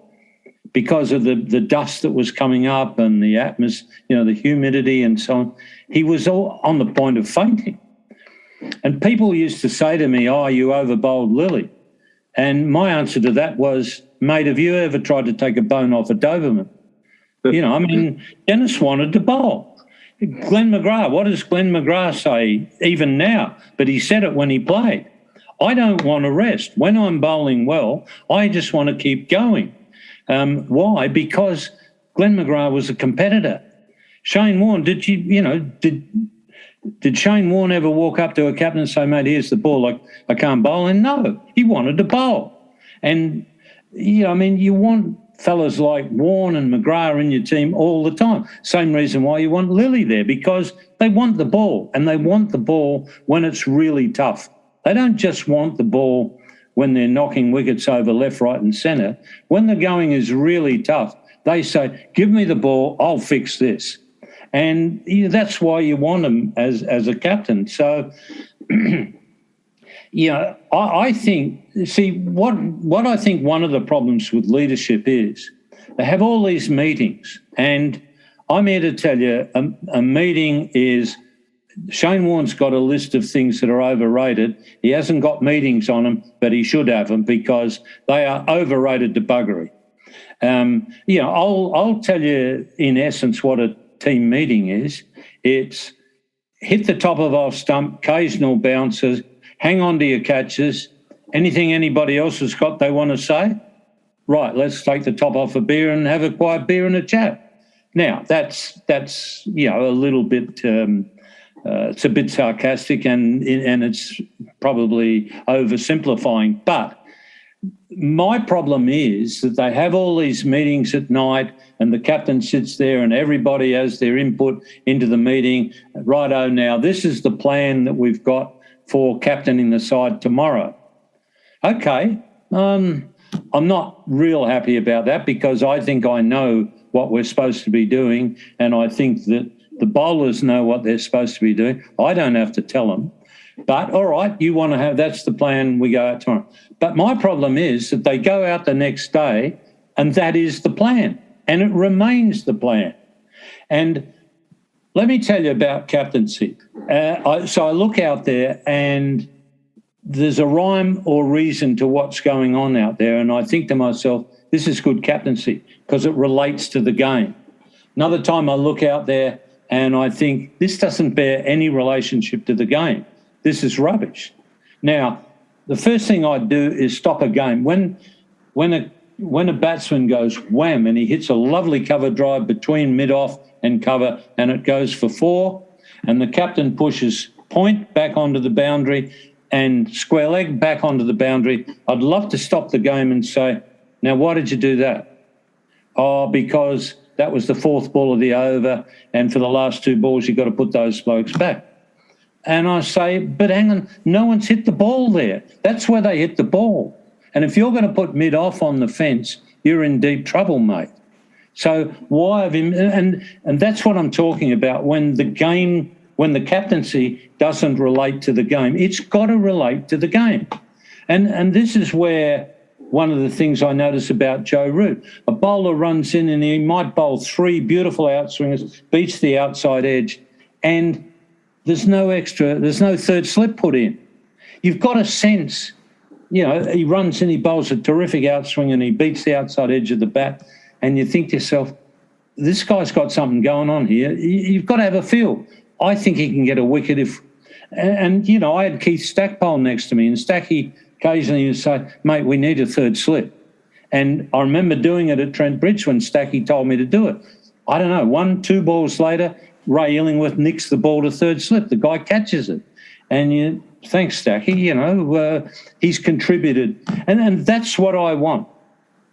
because of the dust that was coming up and the atmosphere, the humidity and so on. He was all on the point of fainting. And people used to say to me, "Oh, you over-bowled Lillee." And my answer to that was, "Mate, have you ever tried to take a bone off a Doberman?" Dennis wanted to bowl. Glenn McGrath, what does Glenn McGrath say even now? But he said it when he played. "I don't want to rest. When I'm bowling well, I just want to keep going." Why? Because Glenn McGrath was a competitor. Shane Warne, did Shane Warne ever walk up to a captain and say, "Mate, here's the ball, like I can't bowl"? And no, he wanted to bowl. And, you want fellas like Warne and McGrath in your team all the time. Same reason why you want Lillee there, because they want the ball, and they want the ball when it's really tough. They don't just want the ball when they're knocking wickets over left, right and centre. When the going is really tough, they say, "Give me the ball, I'll fix this." And that's why you want them as a captain. So, I think, what I think one of the problems with leadership is they have all these meetings, and I'm here to tell you a meeting is, Shane Warne's got a list of things that are overrated. He hasn't got meetings on them, but he should have them because they are overrated to buggery. I'll tell you in essence what a team meeting is. It's hit the top of off stump, occasional bounces, hang on to your catches. Anything anybody else has got they want to say? Right, let's take the top off a beer and have a quiet beer and a chat. Now, that's a little bit, it's a bit sarcastic and it's probably oversimplifying. But my problem is that they have all these meetings at night and the captain sits there and everybody has their input into the meeting. Righto, now this is the plan that we've got for captaining the side tomorrow. Okay, I'm not real happy about that because I think I know what we're supposed to be doing and I think that the bowlers know what they're supposed to be doing. I don't have to tell them. But, all right, you want to have, that's the plan, we go out tomorrow. But my problem is that they go out the next day and that is the plan and it remains the plan. And let me tell you about captaincy. So I look out there and there's a rhyme or reason to what's going on out there and I think to myself, this is good captaincy because it relates to the game. Another time I look out there and I think this doesn't bear any relationship to the game. This is rubbish. Now, the first thing I'd do is stop a game. When a batsman goes wham and he hits a lovely cover drive between mid-off and cover and it goes for 4 and the captain pushes point back onto the boundary and square leg back onto the boundary, I'd love to stop the game and say, now, why did you do that? Oh, because that was the 4th ball of the over and for the last 2 balls you've got to put those blokes back. And I say, but hang on, no one's hit the ball there. That's where they hit the ball. And if you're going to put mid-off on the fence, you're in deep trouble, mate. So why have him? And that's what I'm talking about. When the captaincy doesn't relate to the game, it's got to relate to the game. And this is where one of the things I notice about Joe Root, a bowler runs in and he might bowl 3 beautiful outswingers, beats the outside edge, and there's no third slip put in. You've got a sense, he runs in, he bowls a terrific outswing and he beats the outside edge of the bat, and you think to yourself, this guy's got something going on here. You've got to have a feel. I think he can get a wicket and I had Keith Stackpole next to me, and Stacky occasionally would say, mate, we need a third slip. And I remember doing it at Trent Bridge when Stacky told me to do it. I don't know, 1-2 balls later, Ray Illingworth nicks the ball to third slip. The guy catches it. And thanks, Stacky, he's contributed. And that's what I want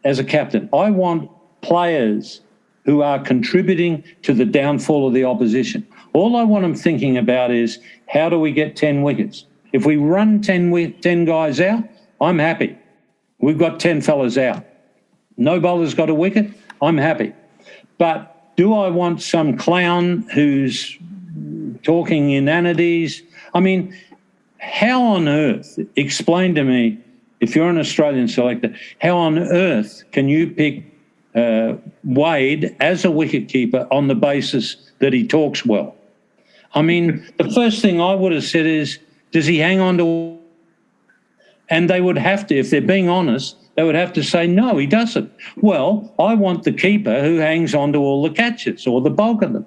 as a captain. I want players who are contributing to the downfall of the opposition. All I want them thinking about is, how do we get 10 wickets? If we run 10 guys out, I'm happy. We've got 10 fellas out. No bowler's got a wicket, I'm happy. But do I want some clown who's talking inanities? I mean, how on earth, explain to me, if you're an Australian selector, how on earth can you pick Wade as a wicketkeeper on the basis that he talks well? I mean, the first thing I would have said is, does he hang on to... And they would have to, if they're being honest, they would have to say, no, he doesn't. Well, I want the keeper who hangs on to all the catches, or the bulk of them.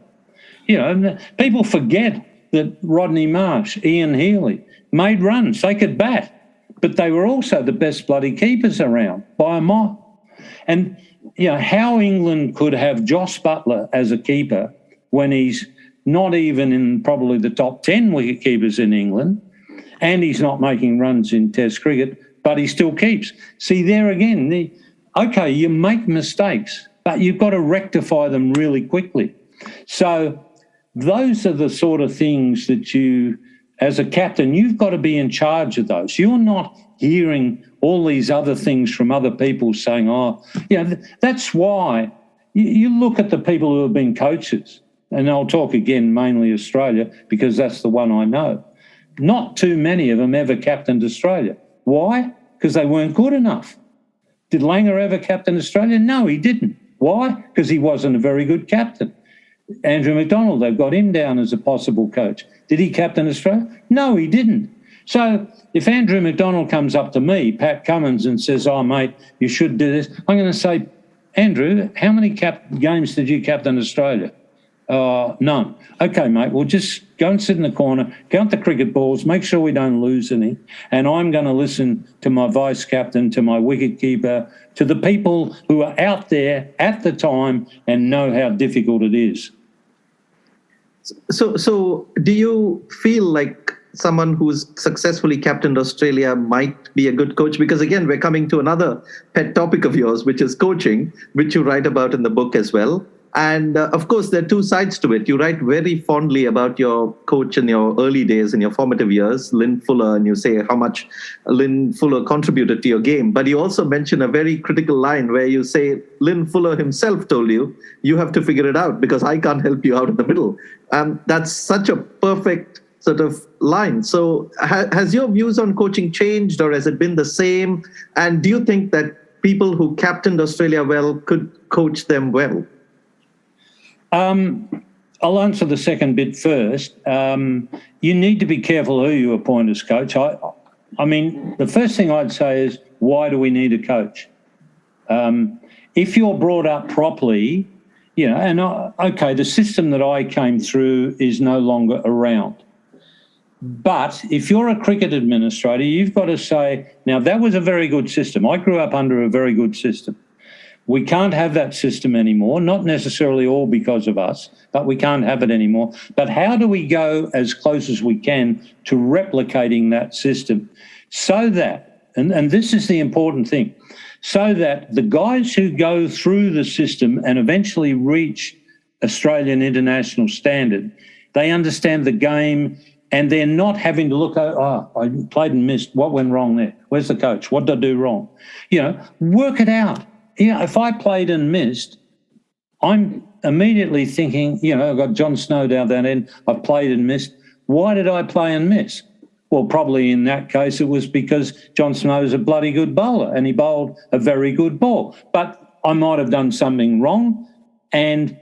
People forget that Rodney Marsh, Ian Healy made runs. They could bat, but they were also the best bloody keepers around by a mile. And, how England could have Joss Buttler as a keeper when he's not even in probably the top 10 wicket keepers in England, and he's not making runs in Test cricket, but he still keeps. See, there again, you make mistakes, but you've got to rectify them really quickly. So those are the sort of things that you, as a captain, you've got to be in charge of those. You're not hearing all these other things from other people saying, that's why you look at the people who have been coaches, and I'll talk again mainly Australia because that's the one I know. Not too many of them ever captained Australia. Why? Because they weren't good enough. Did Langer ever captain Australia? No, he didn't. Why? Because he wasn't a very good captain. Andrew McDonald, they've got him down as a possible coach. Did he captain Australia? No, he didn't. So if Andrew McDonald comes up to me, Pat Cummins, and says, mate, you should do this, I'm going to say, Andrew, how many games did you captain Australia? None. Okay, mate, we'll just go and sit in the corner, count the cricket balls, make sure we don't lose any, and I'm going to listen to my vice-captain, to my wicket-keeper, to the people who are out there at the time and know how difficult it is. So do you feel like someone who's successfully captained Australia might be a good coach? Because again, we're coming to another pet topic of yours, which is coaching, which you write about in the book as well. And of course, there are two sides to it. You write very fondly about your coach in your early days, in your formative years, Lynn Fuller, and you say how much Lynn Fuller contributed to your game. But you also mention a very critical line where you say Lynn Fuller himself told you, you have to figure it out because I can't help you out in the middle. That's such a perfect sort of line. So has your views on coaching changed, or has it been the same? And do you think that people who captained Australia well could coach them well? I'll answer the second bit first. You need to be careful who you appoint as coach. I mean, the first thing I'd say is, why do we need a coach? If you're brought up properly, the system that I came through is no longer around. But if you're a cricket administrator, you've got to say, now that was a very good system. I grew up under a very good system. We can't have that system anymore, not necessarily all because of us, but we can't have it anymore. But how do we go as close as we can to replicating that system so that, and this is the important thing, so that the guys who go through the system and eventually reach Australian international standard, they understand the game and they're not having to look, I played and missed, what went wrong there? Where's the coach? What did I do wrong? Work it out. If I played and missed, I'm immediately thinking, I've got John Snow down that end, I've played and missed. Why did I play and miss? Well, probably in that case it was because John Snow's a bloody good bowler and he bowled a very good ball. But I might have done something wrong and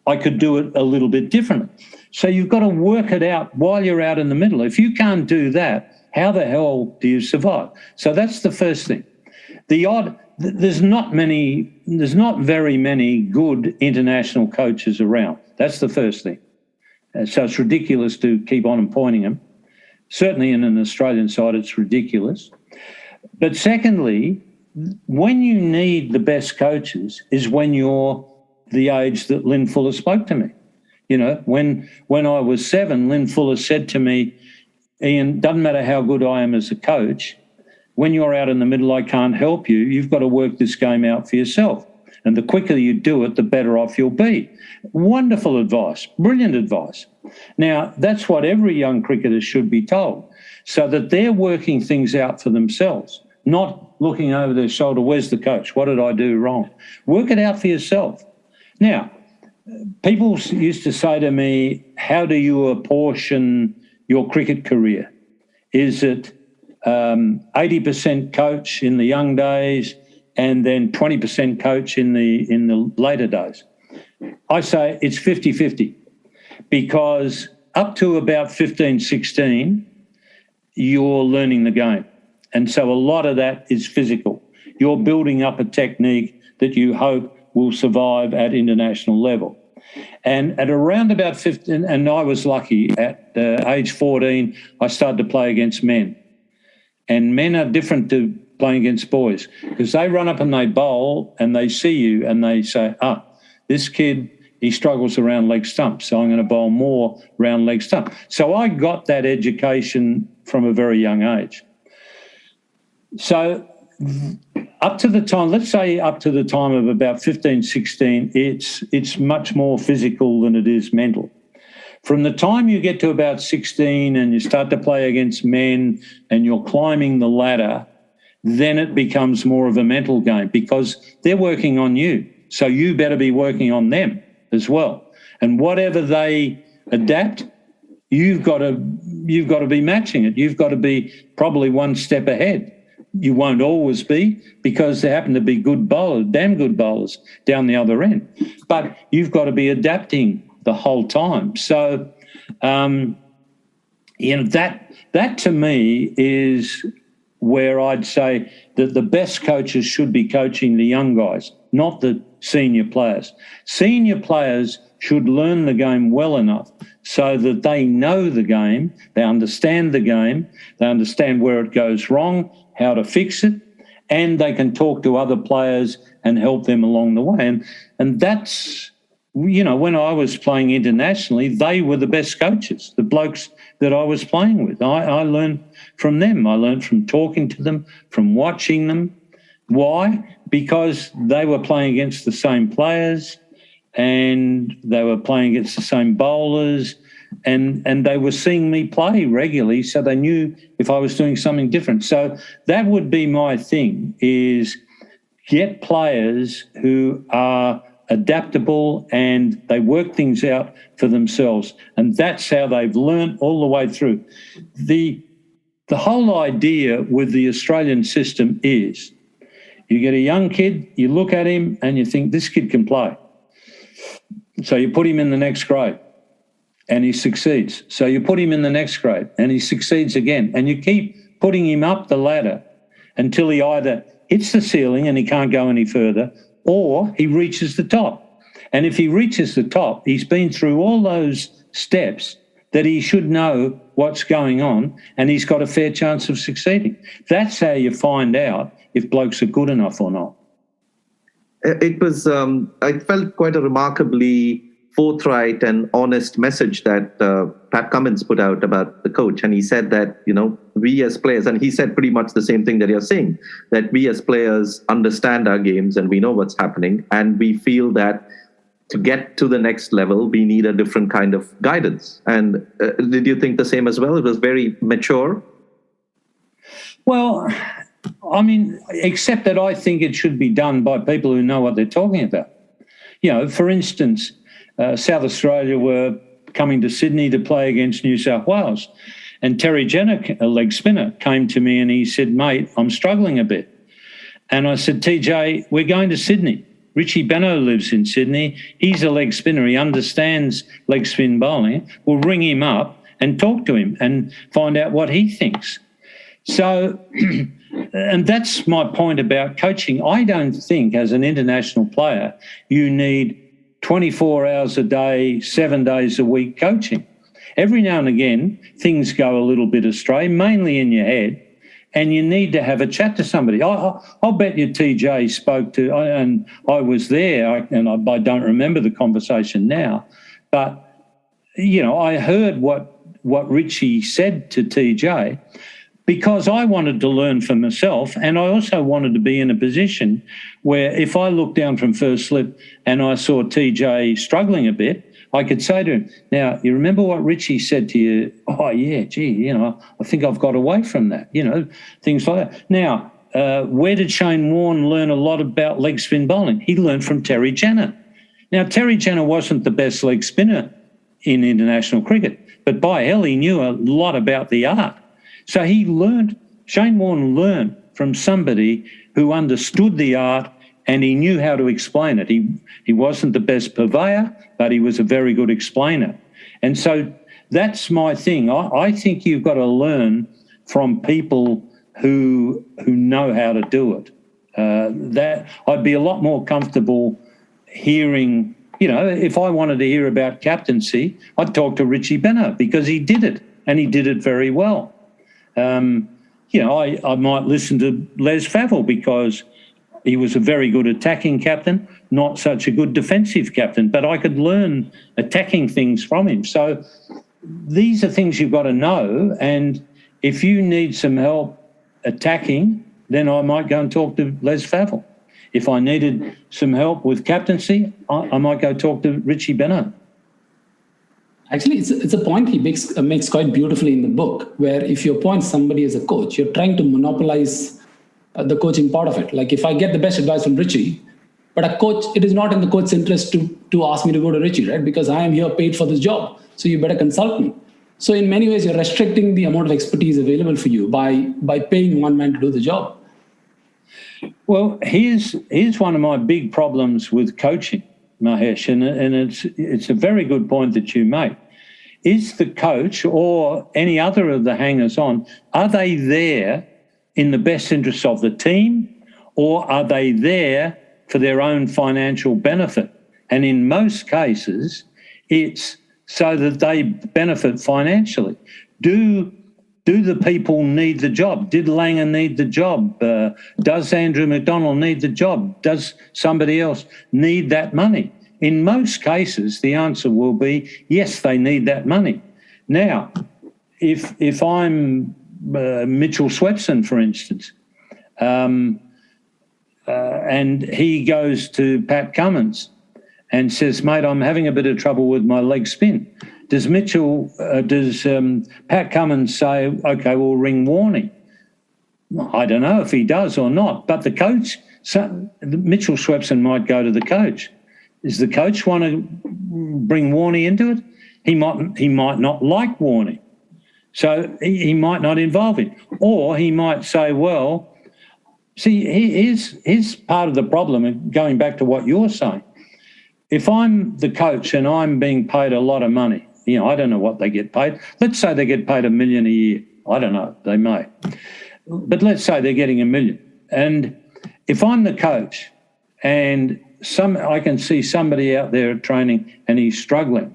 I could do it a little bit differently. So you've got to work it out while you're out in the middle. If you can't do that, how the hell do you survive? So that's the first thing. There's not very many good international coaches around. That's the first thing. So it's ridiculous to keep on and pointing them. Certainly in an Australian side, it's ridiculous. But secondly, when you need the best coaches is when you're the age that Lynn Fuller spoke to me. When I was 7, Lynn Fuller said to me, Ian, doesn't matter how good I am as a coach, when you're out in the middle, I can't help you. You've got to work this game out for yourself. And the quicker you do it, the better off you'll be. Wonderful advice, brilliant advice. Now, that's what every young cricketer should be told, so that they're working things out for themselves, not looking over their shoulder, where's the coach? What did I do wrong? Work it out for yourself. Now, people used to say to me, how do you apportion your cricket career? Is it 80% coach in the young days and then 20% coach in the later days? I say it's 50-50, because up to about 15, 16, you're learning the game. And so a lot of that is physical. You're building up a technique that you hope will survive at international level. And at around about 15, and I was lucky, at age 14, I started to play against men. And men are different to playing against boys, because they run up and they bowl and they see you and they say, this kid, he struggles around leg stump, so I'm going to bowl more round leg stump. So I got that education from a very young age. So up to the time, let's say up to the time of about 15, 16, it's much more physical than it is mental. From the time you get to about 16 and you start to play against men and you're climbing the ladder, then it becomes more of a mental game, because they're working on you. So you better be working on them as well. And whatever they adapt, you've got to be matching it. You've got to be probably one step ahead. You won't always be, because there happen to be good bowlers, damn good bowlers down the other end. But you've got to be adapting the whole time. So, that to me is where I'd say that the best coaches should be coaching the young guys, not the senior players. Senior players should learn the game well enough so that they know the game, they understand the game, they understand where it goes wrong, how to fix it, and they can talk to other players and help them along the way. And that's, when I was playing internationally, they were the best coaches, the blokes that I was playing with. I learned from them. I learned from talking to them, from watching them. Why? Because they were playing against the same players and they were playing against the same bowlers, and they were seeing me play regularly, so they knew if I was doing something different. So that would be my thing, is get players who are adaptable and they work things out for themselves. And that's how they've learned all the way through. The whole idea with the Australian system is you get a young kid, you look at him and you think, this kid can play. So you put him in the next grade and he succeeds. So you put him in the next grade and he succeeds again. And you keep putting him up the ladder until he either hits the ceiling and he can't go any further, or he reaches the top. And if he reaches the top, he's been through all those steps that he should know what's going on, and he's got a fair chance of succeeding. That's how you find out if blokes are good enough or not. It was, I felt quite a remarkably forthright and honest message that Pat Cummins put out about the coach. And he said that, we as players, and he said pretty much the same thing that you're saying, that we as players understand our games and we know what's happening. And we feel that to get to the next level, we need a different kind of guidance. And did you think the same as well? It was very mature. Well, I mean, except that I think it should be done by people who know what they're talking about. For instance, South Australia were coming to Sydney to play against New South Wales. And Terry Jenner, a leg spinner, came to me and he said, mate, I'm struggling a bit. And I said, TJ, we're going to Sydney. Richie Benaud lives in Sydney. He's a leg spinner. He understands leg spin bowling. We'll ring him up and talk to him and find out what he thinks. So, and that's my point about coaching. I don't think as an international player you need 24 hours a day, 7 days a week coaching. Every now and again, things go a little bit astray, mainly in your head, and you need to have a chat to somebody. I'll bet you TJ spoke to, and I was there, and I don't remember the conversation now, but, I heard what Richie said to TJ because I wanted to learn for myself, and I also wanted to be in a position where if I looked down from first slip and I saw TJ struggling a bit, I could say to him, now, you remember what Richie said to you? Oh, yeah, gee, I think I've got away from that, things like that. Now, where did Shane Warne learn a lot about leg spin bowling? He learned from Terry Jenner. Now, Terry Jenner wasn't the best leg spinner in international cricket, but by hell, he knew a lot about the art. So Shane Warne learned from somebody who understood the art and he knew how to explain it. He wasn't the best purveyor, but he was a very good explainer. And so that's my thing. I think you've got to learn from people who know how to do it. That I'd be a lot more comfortable hearing, if I wanted to hear about captaincy, I'd talk to Richie Benaud because he did it and he did it very well. I might listen to Les Favell because he was a very good attacking captain, not such a good defensive captain, but I could learn attacking things from him. So these are things you've got to know, and if you need some help attacking, then I might go and talk to Les Favell. If I needed some help with captaincy, I might go talk to Richie Benaud. Actually, it's a point he makes quite beautifully in the book, where if you appoint somebody as a coach, you're trying to monopolize the coaching part of it. Like if I get the best advice from Richie, but a coach, it is not in the coach's interest to ask me to go to Richie, right? Because I am here paid for this job. So you better consult me. So in many ways, you're restricting the amount of expertise available for you by paying one man to do the job. Well, here's one of my big problems with coaching, Mahesh, and it's a very good point that you make. Is the coach or any other of the hangers-on, are they there in the best interests of the team, or are they there for their own financial benefit? And in most cases, it's so that they benefit financially. Do the people need the job? Did Langer need the job? Does Andrew McDonald need the job? Does somebody else need that money? In most cases, the answer will be yes, they need that money. Now, if I'm Mitchell Swepson, for instance, and he goes to Pat Cummins and says, mate, I'm having a bit of trouble with my leg spin. Does Pat Cummins say, okay, we'll ring Warney? I don't know if he does or not, but the coach, Mitchell Swepson might go to the coach. Does the coach want to bring Warney into it? He might not like Warney. So he might not involve him. Or he might say, well, see, here's part of the problem, going back to what you're saying. If I'm the coach and I'm being paid a lot of money, I don't know what they get paid. Let's say they get paid $1 million a year. I don't know, they may. But let's say they're getting $1 million. And if I'm the coach and I can see somebody out there at training and he's struggling,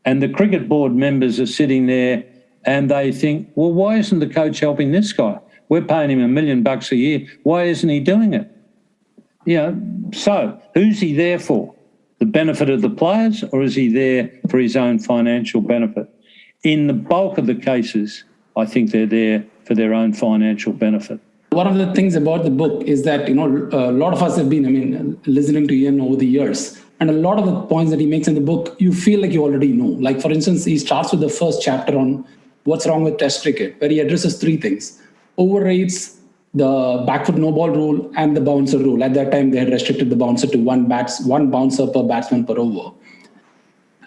and the cricket board members are sitting there and they think, well, why isn't the coach helping this guy? We're paying him $1 million a year. Why isn't he doing it? So who's he there for? The benefit of the players, or is he there for his own financial benefit? In the bulk of the cases, I think they're there for their own financial benefit. One of the things about the book is that, a lot of us have been, listening to Ian over the years. And a lot of the points that he makes in the book, you feel like you already know. Like, for instance, he starts with the first chapter on what's wrong with Test cricket, where he addresses 3 things. Overrates the back foot no ball rule and the bouncer rule. At that time, they had restricted the bouncer to one bouncer per batsman per over.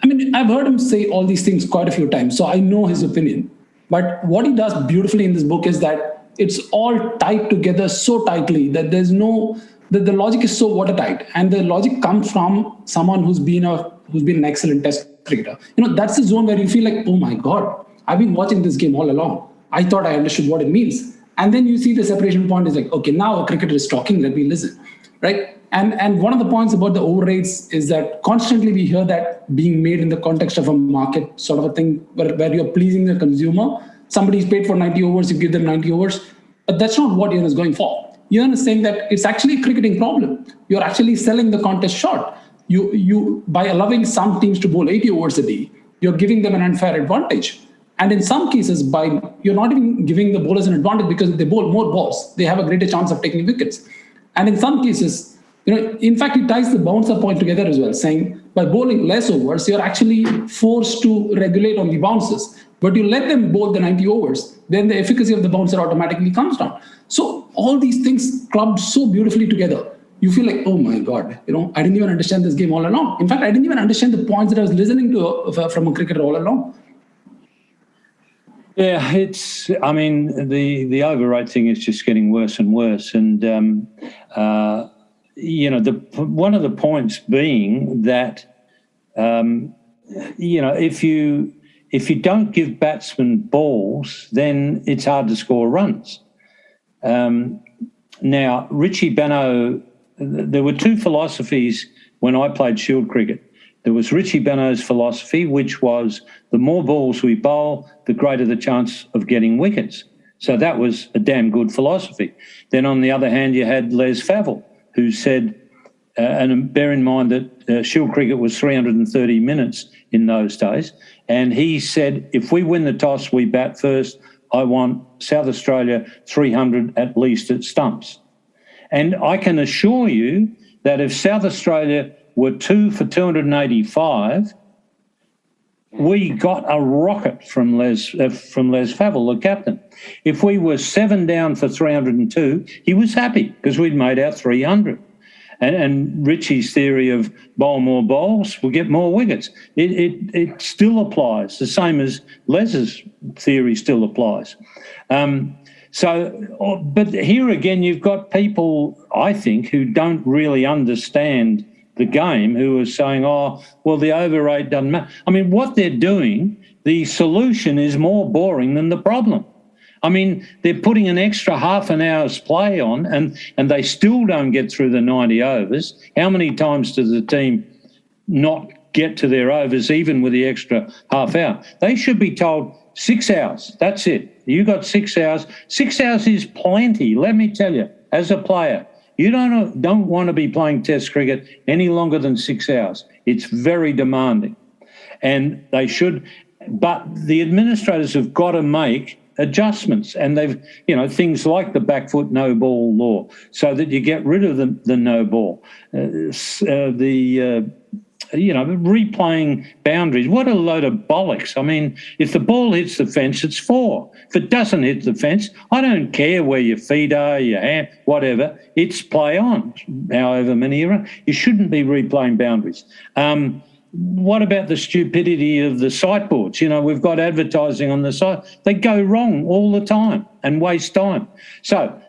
I mean, I've heard him say all these things quite a few times, so I know his opinion. But what he does beautifully in this book is that it's all tied together so tightly that the logic is so watertight, and the logic comes from someone who's been an excellent test cricketer. That's the zone where you feel like, oh my God, I've been watching this game all along. I thought I understood what it means. And then you see the separation point is like, okay, now a cricketer is talking, let me listen, right? And one of the points about the over rates is that constantly we hear that being made in the context of a market sort of a thing where you're pleasing the consumer. Somebody's paid for 90 overs, you give them 90 overs. But that's not what Ian is going for. Ian is saying that it's actually a cricketing problem. You're actually selling the contest short. You by allowing some teams to bowl 80 overs a day, you're giving them an unfair advantage. And in some cases, you're not even giving the bowlers an advantage because if they bowl more balls, they have a greater chance of taking wickets. And in some cases, in fact, he ties the bouncer point together as well, saying by bowling less overs, you're actually forced to regulate on the bounces. But you let them bowl the 90 overs, then the efficacy of the bouncer automatically comes down. So all these things clubbed so beautifully together. You feel like, oh my God, I didn't even understand this game all along. In fact, I didn't even understand the points that I was listening to from a cricketer all along. Yeah, the overrate thing is just getting worse and worse. And, one of the points being that, if you don't give batsmen balls, then it's hard to score runs. Now, Richie Benaud, there were two philosophies when I played Shield cricket. There was Richie Benaud's philosophy, which was the more balls we bowl, the greater the chance of getting wickets. So that was a damn good philosophy. Then on the other hand, you had Les Favell, who said, and bear in mind that Shield cricket was 330 minutes in those days, and he said, if we win the toss, we bat first. I want South Australia 300 at least at stumps. And I can assure you that if South Australia were 2 for 285, we got a rocket from Les Favell, the captain. If we were 7 down for 302, he was happy because we'd made our 300. And Richie's theory of bowl more balls will get more wickets. It still applies, the same as Les's theory still applies. But here again, you've got people, I think, who don't really understand the game, who are saying, oh, well, the overrate doesn't matter. I mean, what they're doing, the solution is more boring than the problem. I mean, they're putting an extra half an hour's play on and they still don't get through the 90 overs. How many times does the team not get to their overs, even with the extra half hour? They should be told 6 hours, that's it. You got 6 hours. 6 hours is plenty, let me tell you, as a player. You don't want to be playing Test cricket any longer than 6 hours. It's very demanding. And they should, but the administrators have got to make adjustments, and they've, things like the back foot no ball law, so that you get rid of the no ball, replaying boundaries. What a load of bollocks. I mean, if the ball hits the fence, it's 4. If it doesn't hit the fence, I don't care where your feet are, your hand, whatever, it's play on, however many you run. You shouldn't be replaying boundaries. What about the stupidity of the sight boards? We've got advertising on the site. They go wrong all the time and waste time. So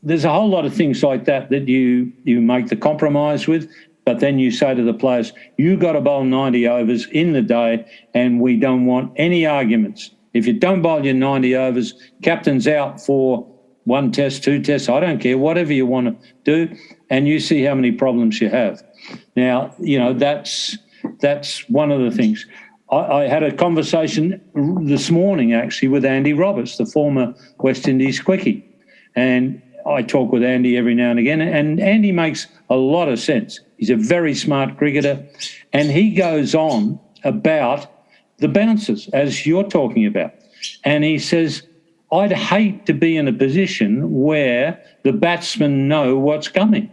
there's a whole lot of things like that you make the compromise with, but then you say to the players, you got to bowl 90 overs in the day and we don't want any arguments. If you don't bowl your 90 overs, captain's out for 1 test, 2 tests, I don't care, whatever you want to do, and you see how many problems you have. Now, that's one of the things. I had a conversation this morning, actually, with Andy Roberts, the former West Indies quickie. And I talk with Andy every now and again, and Andy makes a lot of sense. He's a very smart cricketer, and he goes on about the bouncers, as you're talking about. And he says, I'd hate to be in a position where the batsmen know what's coming.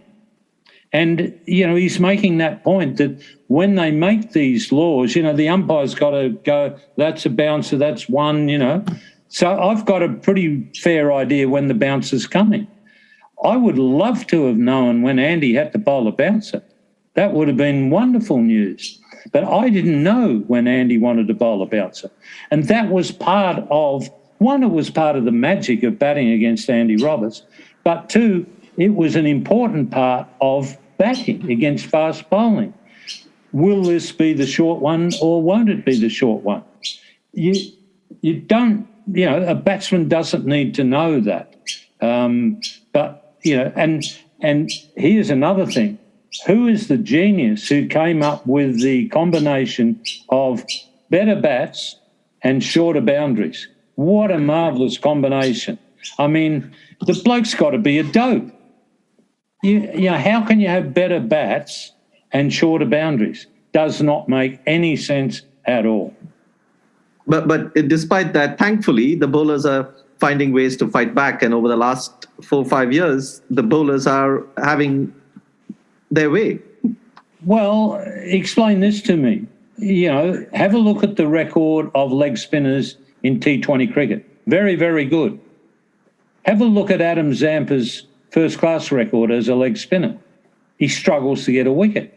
And, he's making that point that when they make these laws, the umpire's got to go, that's a bouncer, that's one, So I've got a pretty fair idea when the bouncer's coming. I would love to have known when Andy had to bowl a bouncer. That would have been wonderful news. But I didn't know when Andy wanted to bowl a bouncer. And that was part of, one, it was part of the magic of batting against Andy Roberts, but two, it was an important part of batting against fast bowling. Will this be the short one or won't it be the short one? You don't, a batsman doesn't need to know that. But, and here's another thing. Who is the genius who came up with the combination of better bats and shorter boundaries? What a marvellous combination. I mean, the bloke's got to be a dope. How can you have better bats and shorter boundaries? Does not make any sense at all. But despite that, thankfully, the bowlers are finding ways to fight back. And over the last 4 or 5 years, the bowlers are having their way. Well, explain this to me. Have a look at the record of leg spinners in T20 cricket. Very, very good. Have a look at Adam Zampa's first-class record as a leg spinner. He struggles to get a wicket.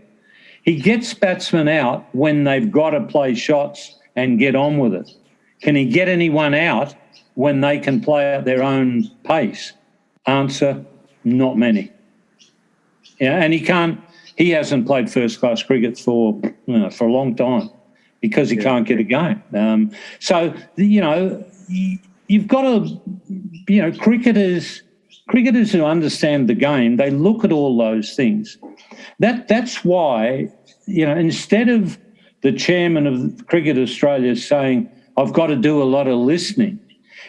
He gets batsmen out when they've got to play shots and get on with it. Can he get anyone out when they can play at their own pace? Answer, not many. And he hasn't played first-class cricket for a long time because he can't get a game. You've got to, cricketers who understand the game, they look at all those things. That's why, instead of the chairman of Cricket Australia saying, I've got to do a lot of listening,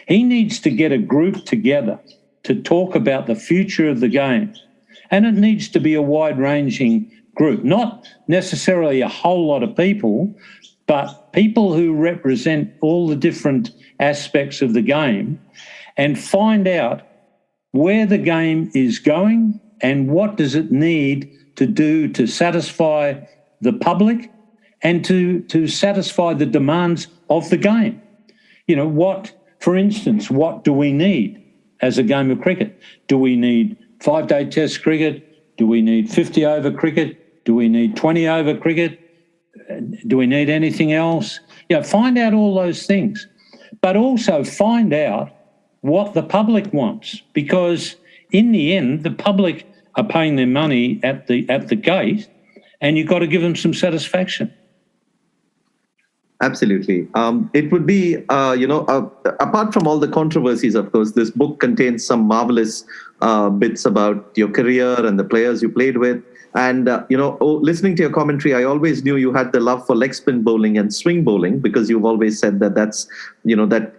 he needs to get a group together to talk about the future of the game. And it needs to be a wide-ranging group, not necessarily a whole lot of people, but people who represent all the different aspects of the game and find out where the game is going and what does it need to do to satisfy the public and to satisfy the demands of the game. For instance, what do we need as a game of cricket? Do we need 5-day test cricket? Do we need 50-over cricket? Do we need 20-over cricket? Do we need anything else? Find out all those things, but also find out what the public wants, because in the end, the public are paying their money at the gate, and you've got to give them some satisfaction. Absolutely. It would be, apart from all the controversies, of course, this book contains some marvelous bits about your career and the players you played with. And, listening to your commentary, I always knew you had the love for leg spin bowling and swing bowling, because you've always said that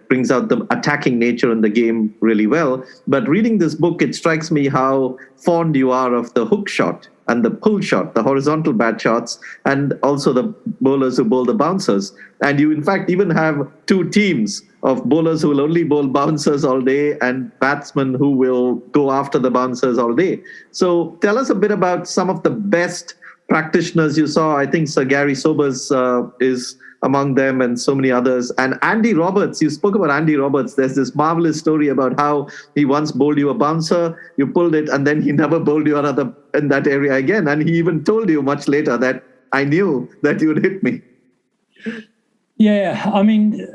brings out the attacking nature in the game really well. But reading this book, it strikes me how fond you are of the hook shot and the pull shot, the horizontal bat shots, and also the bowlers who bowl the bouncers. And you, in fact, even have two teams of bowlers who will only bowl bouncers all day and batsmen who will go after the bouncers all day. So tell us a bit about some of the best practitioners you saw. I think Sir Gary Sobers is among them, and so many others. And Andy Roberts, you spoke about Andy Roberts. There's this marvelous story about how he once bowled you a bouncer, you pulled it, and then he never bowled you another in that area again. And he even told you much later that I knew that you would hit me. Yeah, I mean,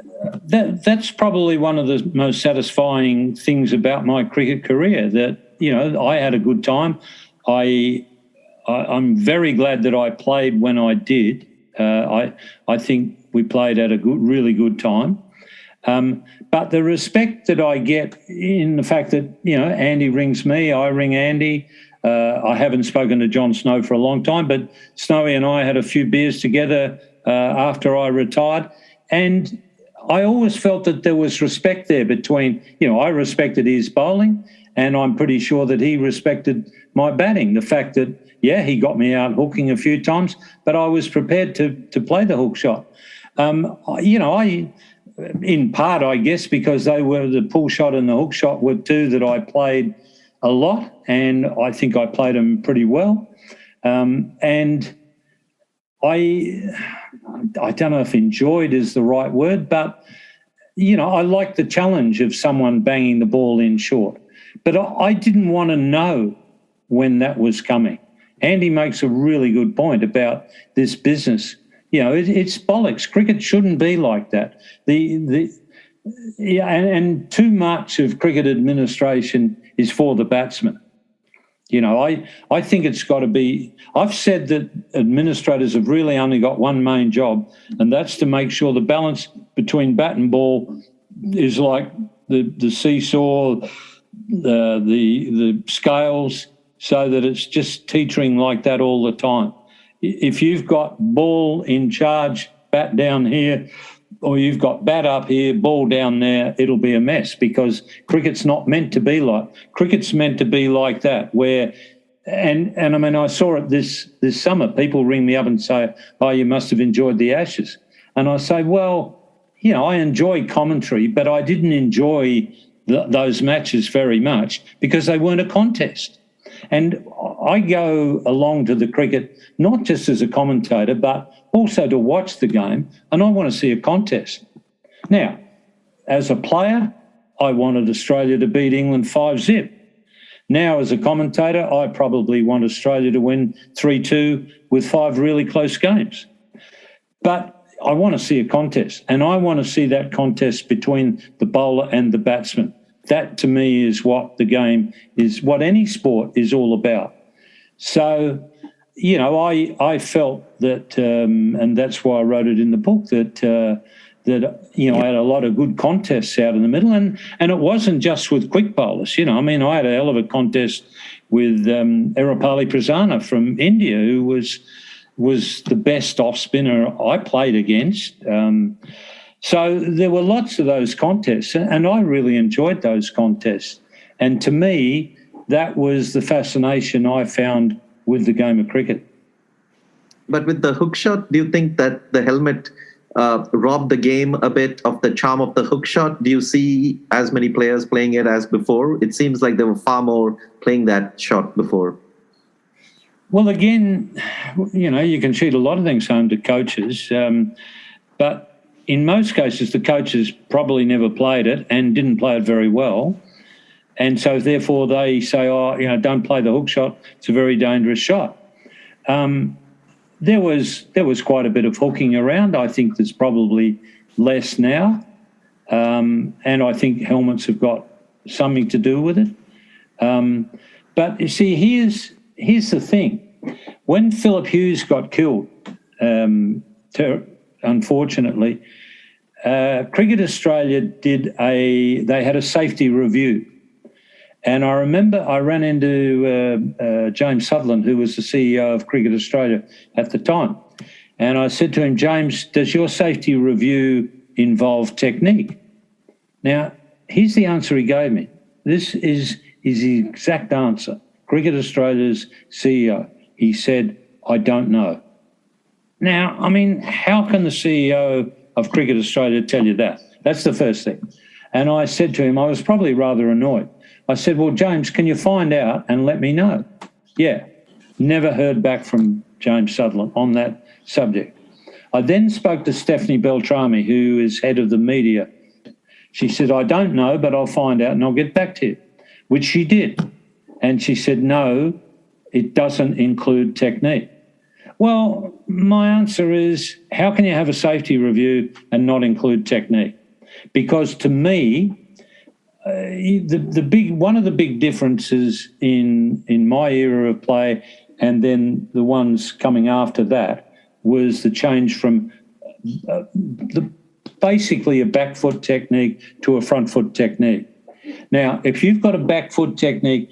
that's probably one of the most satisfying things about my cricket career, that, I had a good time. I'm very glad that I played when I did. I think we played at a really good time. But the respect that I get in the fact that, Andy rings me, I ring Andy. I haven't spoken to John Snow for a long time, but Snowy and I had a few beers together after I retired. And I always felt that there was respect there between, I respected his bowling, and I'm pretty sure that he respected my batting. The fact that, he got me out hooking a few times, but I was prepared to play the hook shot. In part, I guess, because they were the pull shot and the hook shot were two that I played a lot, and I think I played them pretty well. And I don't know if enjoyed is the right word, but, I like the challenge of someone banging the ball in short. But I didn't want to know when that was coming. Andy makes a really good point about this business. You know, it's bollocks. Cricket shouldn't be like that. And too much of cricket administration is for the batsman. You know, I think it's got to be. I've said that administrators have really only got one main job, and that's to make sure the balance between bat and ball is like the seesaw, the scales, so that it's just teetering like that all the time. If you've got ball in charge, bat down here, or you've got bat up here, ball down there, it'll be a mess, because cricket's not meant to be like. Cricket's meant to be like that, where, and I mean, I saw it this summer. People ring me up and say, "Oh, you must have enjoyed the Ashes," and I say, "Well, you know, I enjoy commentary, but I didn't enjoy those matches very much because they weren't a contest." And I go along to the cricket not just as a commentator, but also to watch the game, and I want to see a contest. Now, as a player, I wanted Australia to beat England 5-0. Now, as a commentator, I probably want Australia to win 3-2 with 5 really close games. But I want to see a contest, and I want to see that contest between the bowler and the batsman. That, to me, is what the game is, what any sport is all about. So, you know, I felt that, and that's why I wrote it in the book, that you know, I had a lot of good contests out in the middle, and it wasn't just with quick bowlers. You know, I mean, I had a hell of a contest with Erapali Prasanna from India, who was the best off spinner I played against. So there were lots of those contests, and I really enjoyed those contests. And to me, that was the fascination I found with the game of cricket. But with the hook shot, do you think that the helmet robbed the game a bit of the charm of the hook shot? Do you see as many players playing it as before? It seems like there were far more playing that shot before. Well, again, you know, you can cheat a lot of things home to coaches, but in most cases, the coaches probably never played it and didn't play it very well. And so, therefore, they say, oh, you know, don't play the hook shot. It's a very dangerous shot. There was quite a bit of hooking around. I think there's probably less now. And I think helmets have got something to do with it. But, you see, here's the thing. When Philip Hughes got killed, unfortunately, Cricket Australia they had a safety review. And I remember I ran into James Sutherland, who was the CEO of Cricket Australia at the time. And I said to him, James, does your safety review involve technique? Now, here's the answer he gave me. This is the exact answer. Cricket Australia's CEO. He said, I don't know. Now, I mean, how can the CEO of Cricket Australia tell you that? That's the first thing. And I said to him, I was probably rather annoyed. I said, well, James, can you find out and let me know? Yeah. Never heard back from James Sutherland on that subject. I then spoke to Stephanie Beltrami, who is head of the media. She said, I don't know, but I'll find out and I'll get back to you, which she did. And she said, no, it doesn't include technique. Well, my answer is, how can you have a safety review and not include technique? Because to me, one of the big differences in my era of play and then the ones coming after that was the change from basically a back foot technique to a front foot technique. Now, if you've got a back foot technique,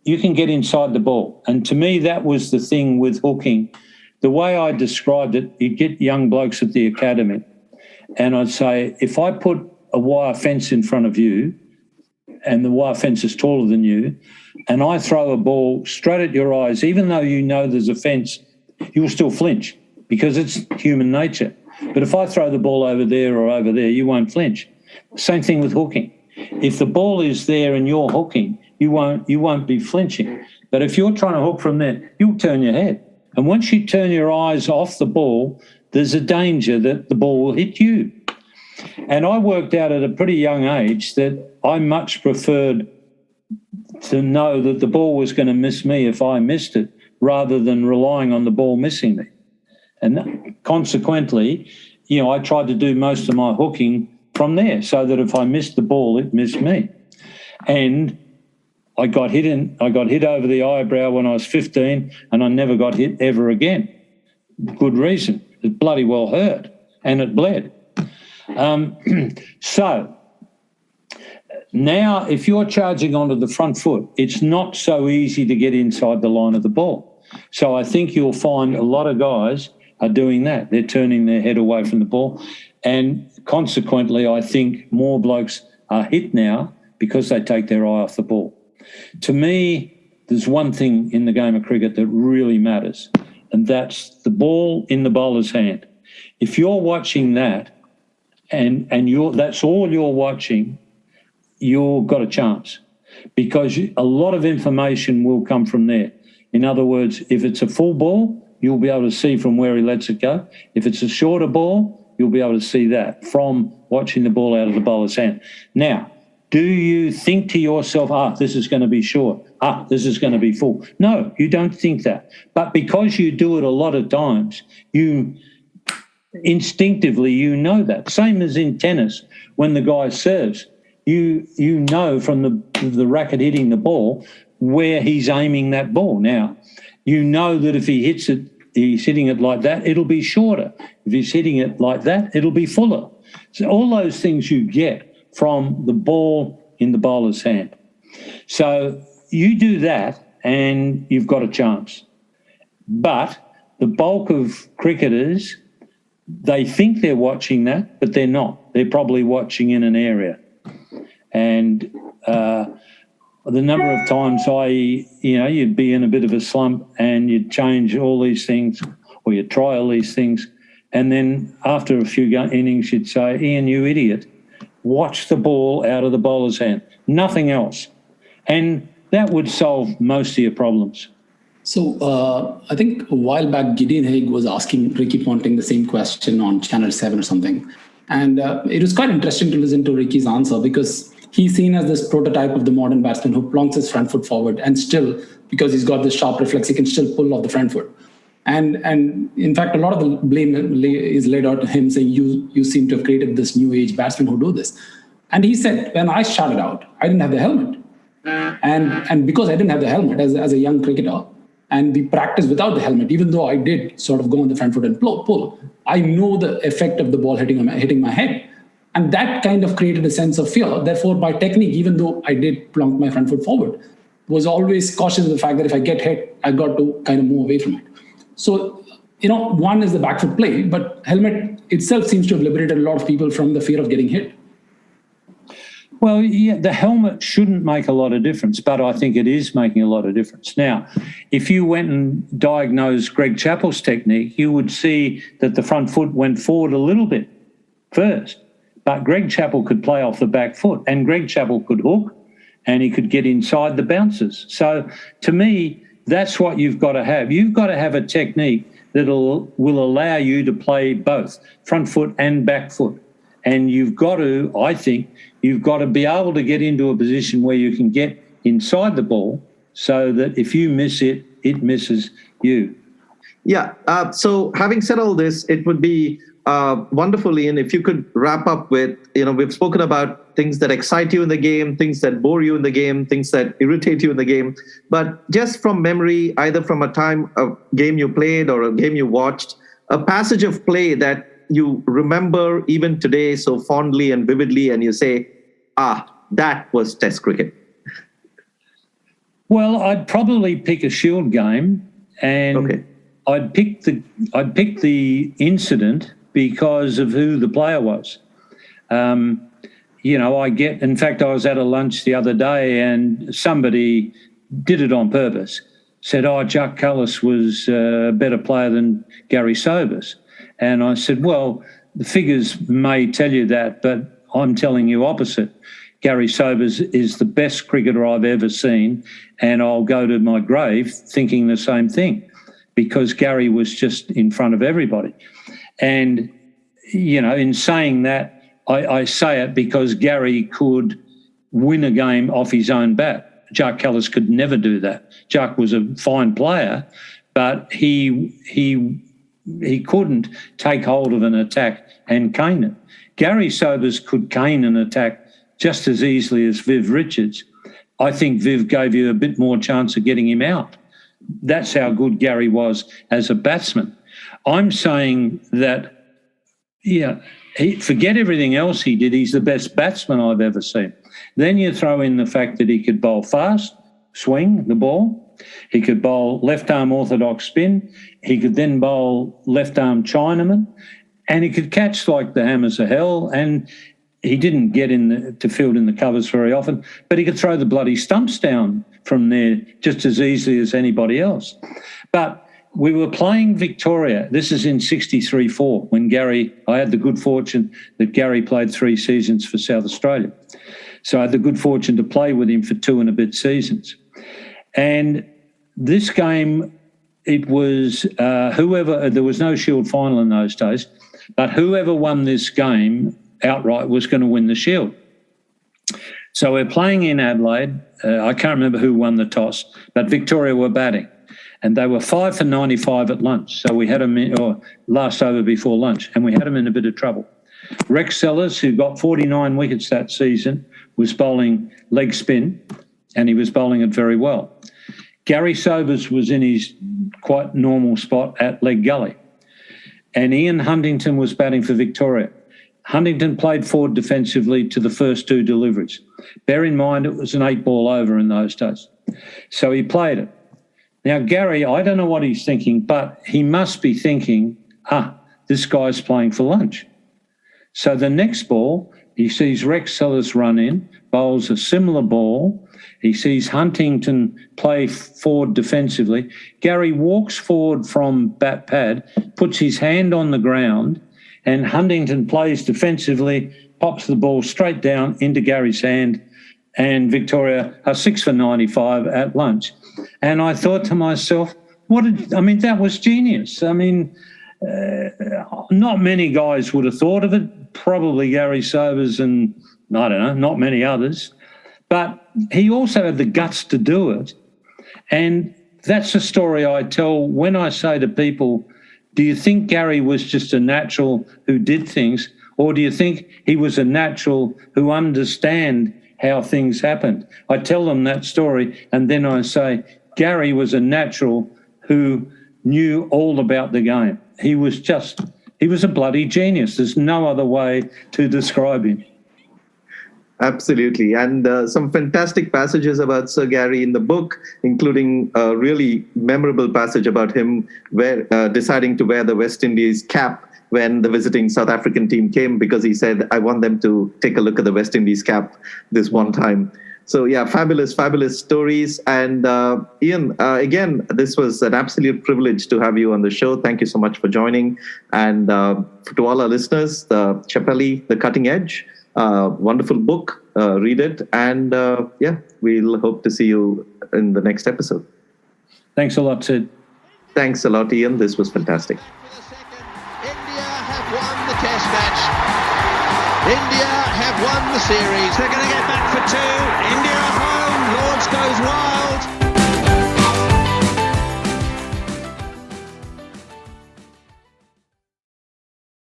you can get inside the ball. And to me, that was the thing with hooking. The way I described it, you'd get young blokes at the academy, and I'd say, if I put a wire fence in front of you and the wire fence is taller than you, and I throw a ball straight at your eyes, even though you know there's a fence, you'll still flinch because it's human nature. But if I throw the ball over there or over there, you won't flinch. Same thing with hooking. If the ball is there and you're hooking, you won't be flinching. But if you're trying to hook from there, you'll turn your head. And once you turn your eyes off the ball, there's a danger that the ball will hit you. And I worked out at a pretty young age that I much preferred to know that the ball was going to miss me if I missed it, rather than relying on the ball missing me. And consequently, I tried to do most of my hooking from there, so that if I missed the ball, it missed me. And I got hit over the eyebrow when I was 15, and I never got hit ever again. Good reason. It bloody well hurt, and it bled. So now, if you're charging onto the front foot, it's not so easy to get inside the line of the ball. So I think you'll find a lot of guys are doing that. They're turning their head away from the ball. And consequently, I think more blokes are hit now because they take their eye off the ball. To me, there's one thing in the game of cricket that really matters, and that's the ball in the bowler's hand. If you're watching that and that's all you're watching, you've got a chance, because a lot of information will come from there. In other words, if it's a full ball, you'll be able to see from where he lets it go. If it's a shorter ball, you'll be able to see that from watching the ball out of the bowler's hand. Now, do you think to yourself, this is going to be short, this is going to be full? No, you don't think that. But because you do it a lot of times, you instinctively, you know that. Same as in tennis, when the guy serves, you know from the racket hitting the ball where he's aiming that ball. Now, you know that if he hits it, he's hitting it like that, it'll be shorter. If he's hitting it like that, it'll be fuller. So all those things you get from the ball in the bowler's hand. So you do that and you've got a chance. But the bulk of cricketers, they think they're watching that, but they're not. They're probably watching in an area. And the number of times you'd be in a bit of a slump and you'd change all these things, or you'd try all these things, and then after a few innings you'd say, Ian, you idiot, watch the ball out of the bowler's hand, nothing else. And that would solve most of your problems. So I think a while back, Gideon Haigh was asking Ricky Ponting the same question on Channel 7 or something. And it was quite interesting to listen to Ricky's answer, because he's seen as this prototype of the modern batsman who plonks his front foot forward, and still, because he's got this sharp reflex, he can still pull off the front foot. And in fact, a lot of the blame is laid out to him, saying, you seem to have created this new age batsmen who do this. And he said, when I started out, I didn't have the helmet. And because I didn't have the helmet as a young cricketer, and we practiced without the helmet, even though I did sort of go on the front foot and pull, I know the effect of the ball hitting my head. And that kind of created a sense of fear. Therefore, my technique, even though I did plonk my front foot forward, was always cautious of the fact that if I get hit, I got to kind of move away from it. So, one is the back foot play, but helmet itself seems to have liberated a lot of people from the fear of getting hit. Well, yeah, the helmet shouldn't make a lot of difference, but I think it is making a lot of difference. Now, if you went and diagnosed Greg Chappell's technique, you would see that the front foot went forward a little bit first. But Greg Chappell could play off the back foot, and Greg Chappell could hook, and he could get inside the bounces. So to me, that's what you've got to have. You've got to have a technique that will allow you to play both front foot and back foot. And you've got to, I think, you've got to be able to get into a position where you can get inside the ball so that if you miss it, it misses you. Yeah. So having said all this, it would be wonderful, Ian, if you could wrap up with, we've spoken about things that excite you in the game, things that bore you in the game, things that irritate you in the game. But just from memory, either from a game you played or a game you watched, a passage of play that you remember even today so fondly and vividly, and you say, that was Test cricket. Well, I'd probably pick a Shield game, and I'd pick the incident because of who the player was. In fact, I was at a lunch the other day and somebody did it on purpose, said, Jack Cullis was a better player than Gary Sobers. And I said, well, the figures may tell you that, but I'm telling you opposite. Gary Sobers is the best cricketer I've ever seen, and I'll go to my grave thinking the same thing, because Gary was just in front of everybody. And, in saying that, I say it because Gary could win a game off his own bat, Jacques Kallis could never do that. Jacques was a fine player, but he couldn't take hold of an attack and cane it. Gary Sobers could cane an attack just as easily as Viv Richards. I think Viv gave you a bit more chance of getting him out. That's how good Gary was as a batsman. I'm saying that, forget everything else he did. He's the best batsman I've ever seen. Then you throw in the fact that he could bowl fast, swing the ball. He could bowl left-arm orthodox spin. He could then bowl left-arm Chinaman. And he could catch like the hammers of hell. And he didn't get to field in the covers very often, but he could throw the bloody stumps down from there just as easily as anybody else. But we were playing Victoria. This is in 63-4 when I had the good fortune that Gary played 3 seasons for South Australia. So I had the good fortune to play with him for 2 and a bit seasons. And this game, it was there was no Shield final in those days, but whoever won this game outright was going to win the Shield. So we're playing in Adelaide. I can't remember who won the toss, but Victoria were batting. And they were 5 for 95 at lunch. So we had them last over before lunch, and we had them in a bit of trouble. Rex Sellers, who got 49 wickets that season, was bowling leg spin, and he was bowling it very well. Gary Sobers was in his quite normal spot at leg gully. And Ian Huntington was batting for Victoria. Huntington played forward defensively to the first 2 deliveries. Bear in mind, it was an 8-ball over in those days. So he played it. Now, Gary, I don't know what he's thinking, but he must be thinking, this guy's playing for lunch. So the next ball, he sees Rex Sellers run in, bowls a similar ball. He sees Huntington play forward defensively. Gary walks forward from bat pad, puts his hand on the ground, and Huntington plays defensively, pops the ball straight down into Gary's hand, and Victoria are 6 for 95 at lunch. And I thought to myself, that was genius. Not many guys would have thought of it, probably Gary Sobers and, I don't know, not many others. But he also had the guts to do it. And that's the story I tell when I say to people, do you think Gary was just a natural who did things, or do you think he was a natural who understand how things happened? I tell them that story, and then I say, Gary was a natural who knew all about the game. He was a bloody genius. There's no other way to describe him. Absolutely. And some fantastic passages about Sir Gary in the book, including a really memorable passage about him deciding to wear the West Indies cap when the visiting South African team came, because he said, I want them to take a look at the West Indies cap this one time. So, fabulous, fabulous stories. And Ian, again, this was an absolute privilege to have you on the show. Thank you so much for joining. And to all our listeners, Chappelli, The Cutting Edge, wonderful book. Read it. And we'll hope to see you in the next episode. Thanks a lot, Sid. Thanks a lot, Ian. This was fantastic. India have won the Test match. India have won the series. They're going to get back for 2. India at home. Lords goes wild.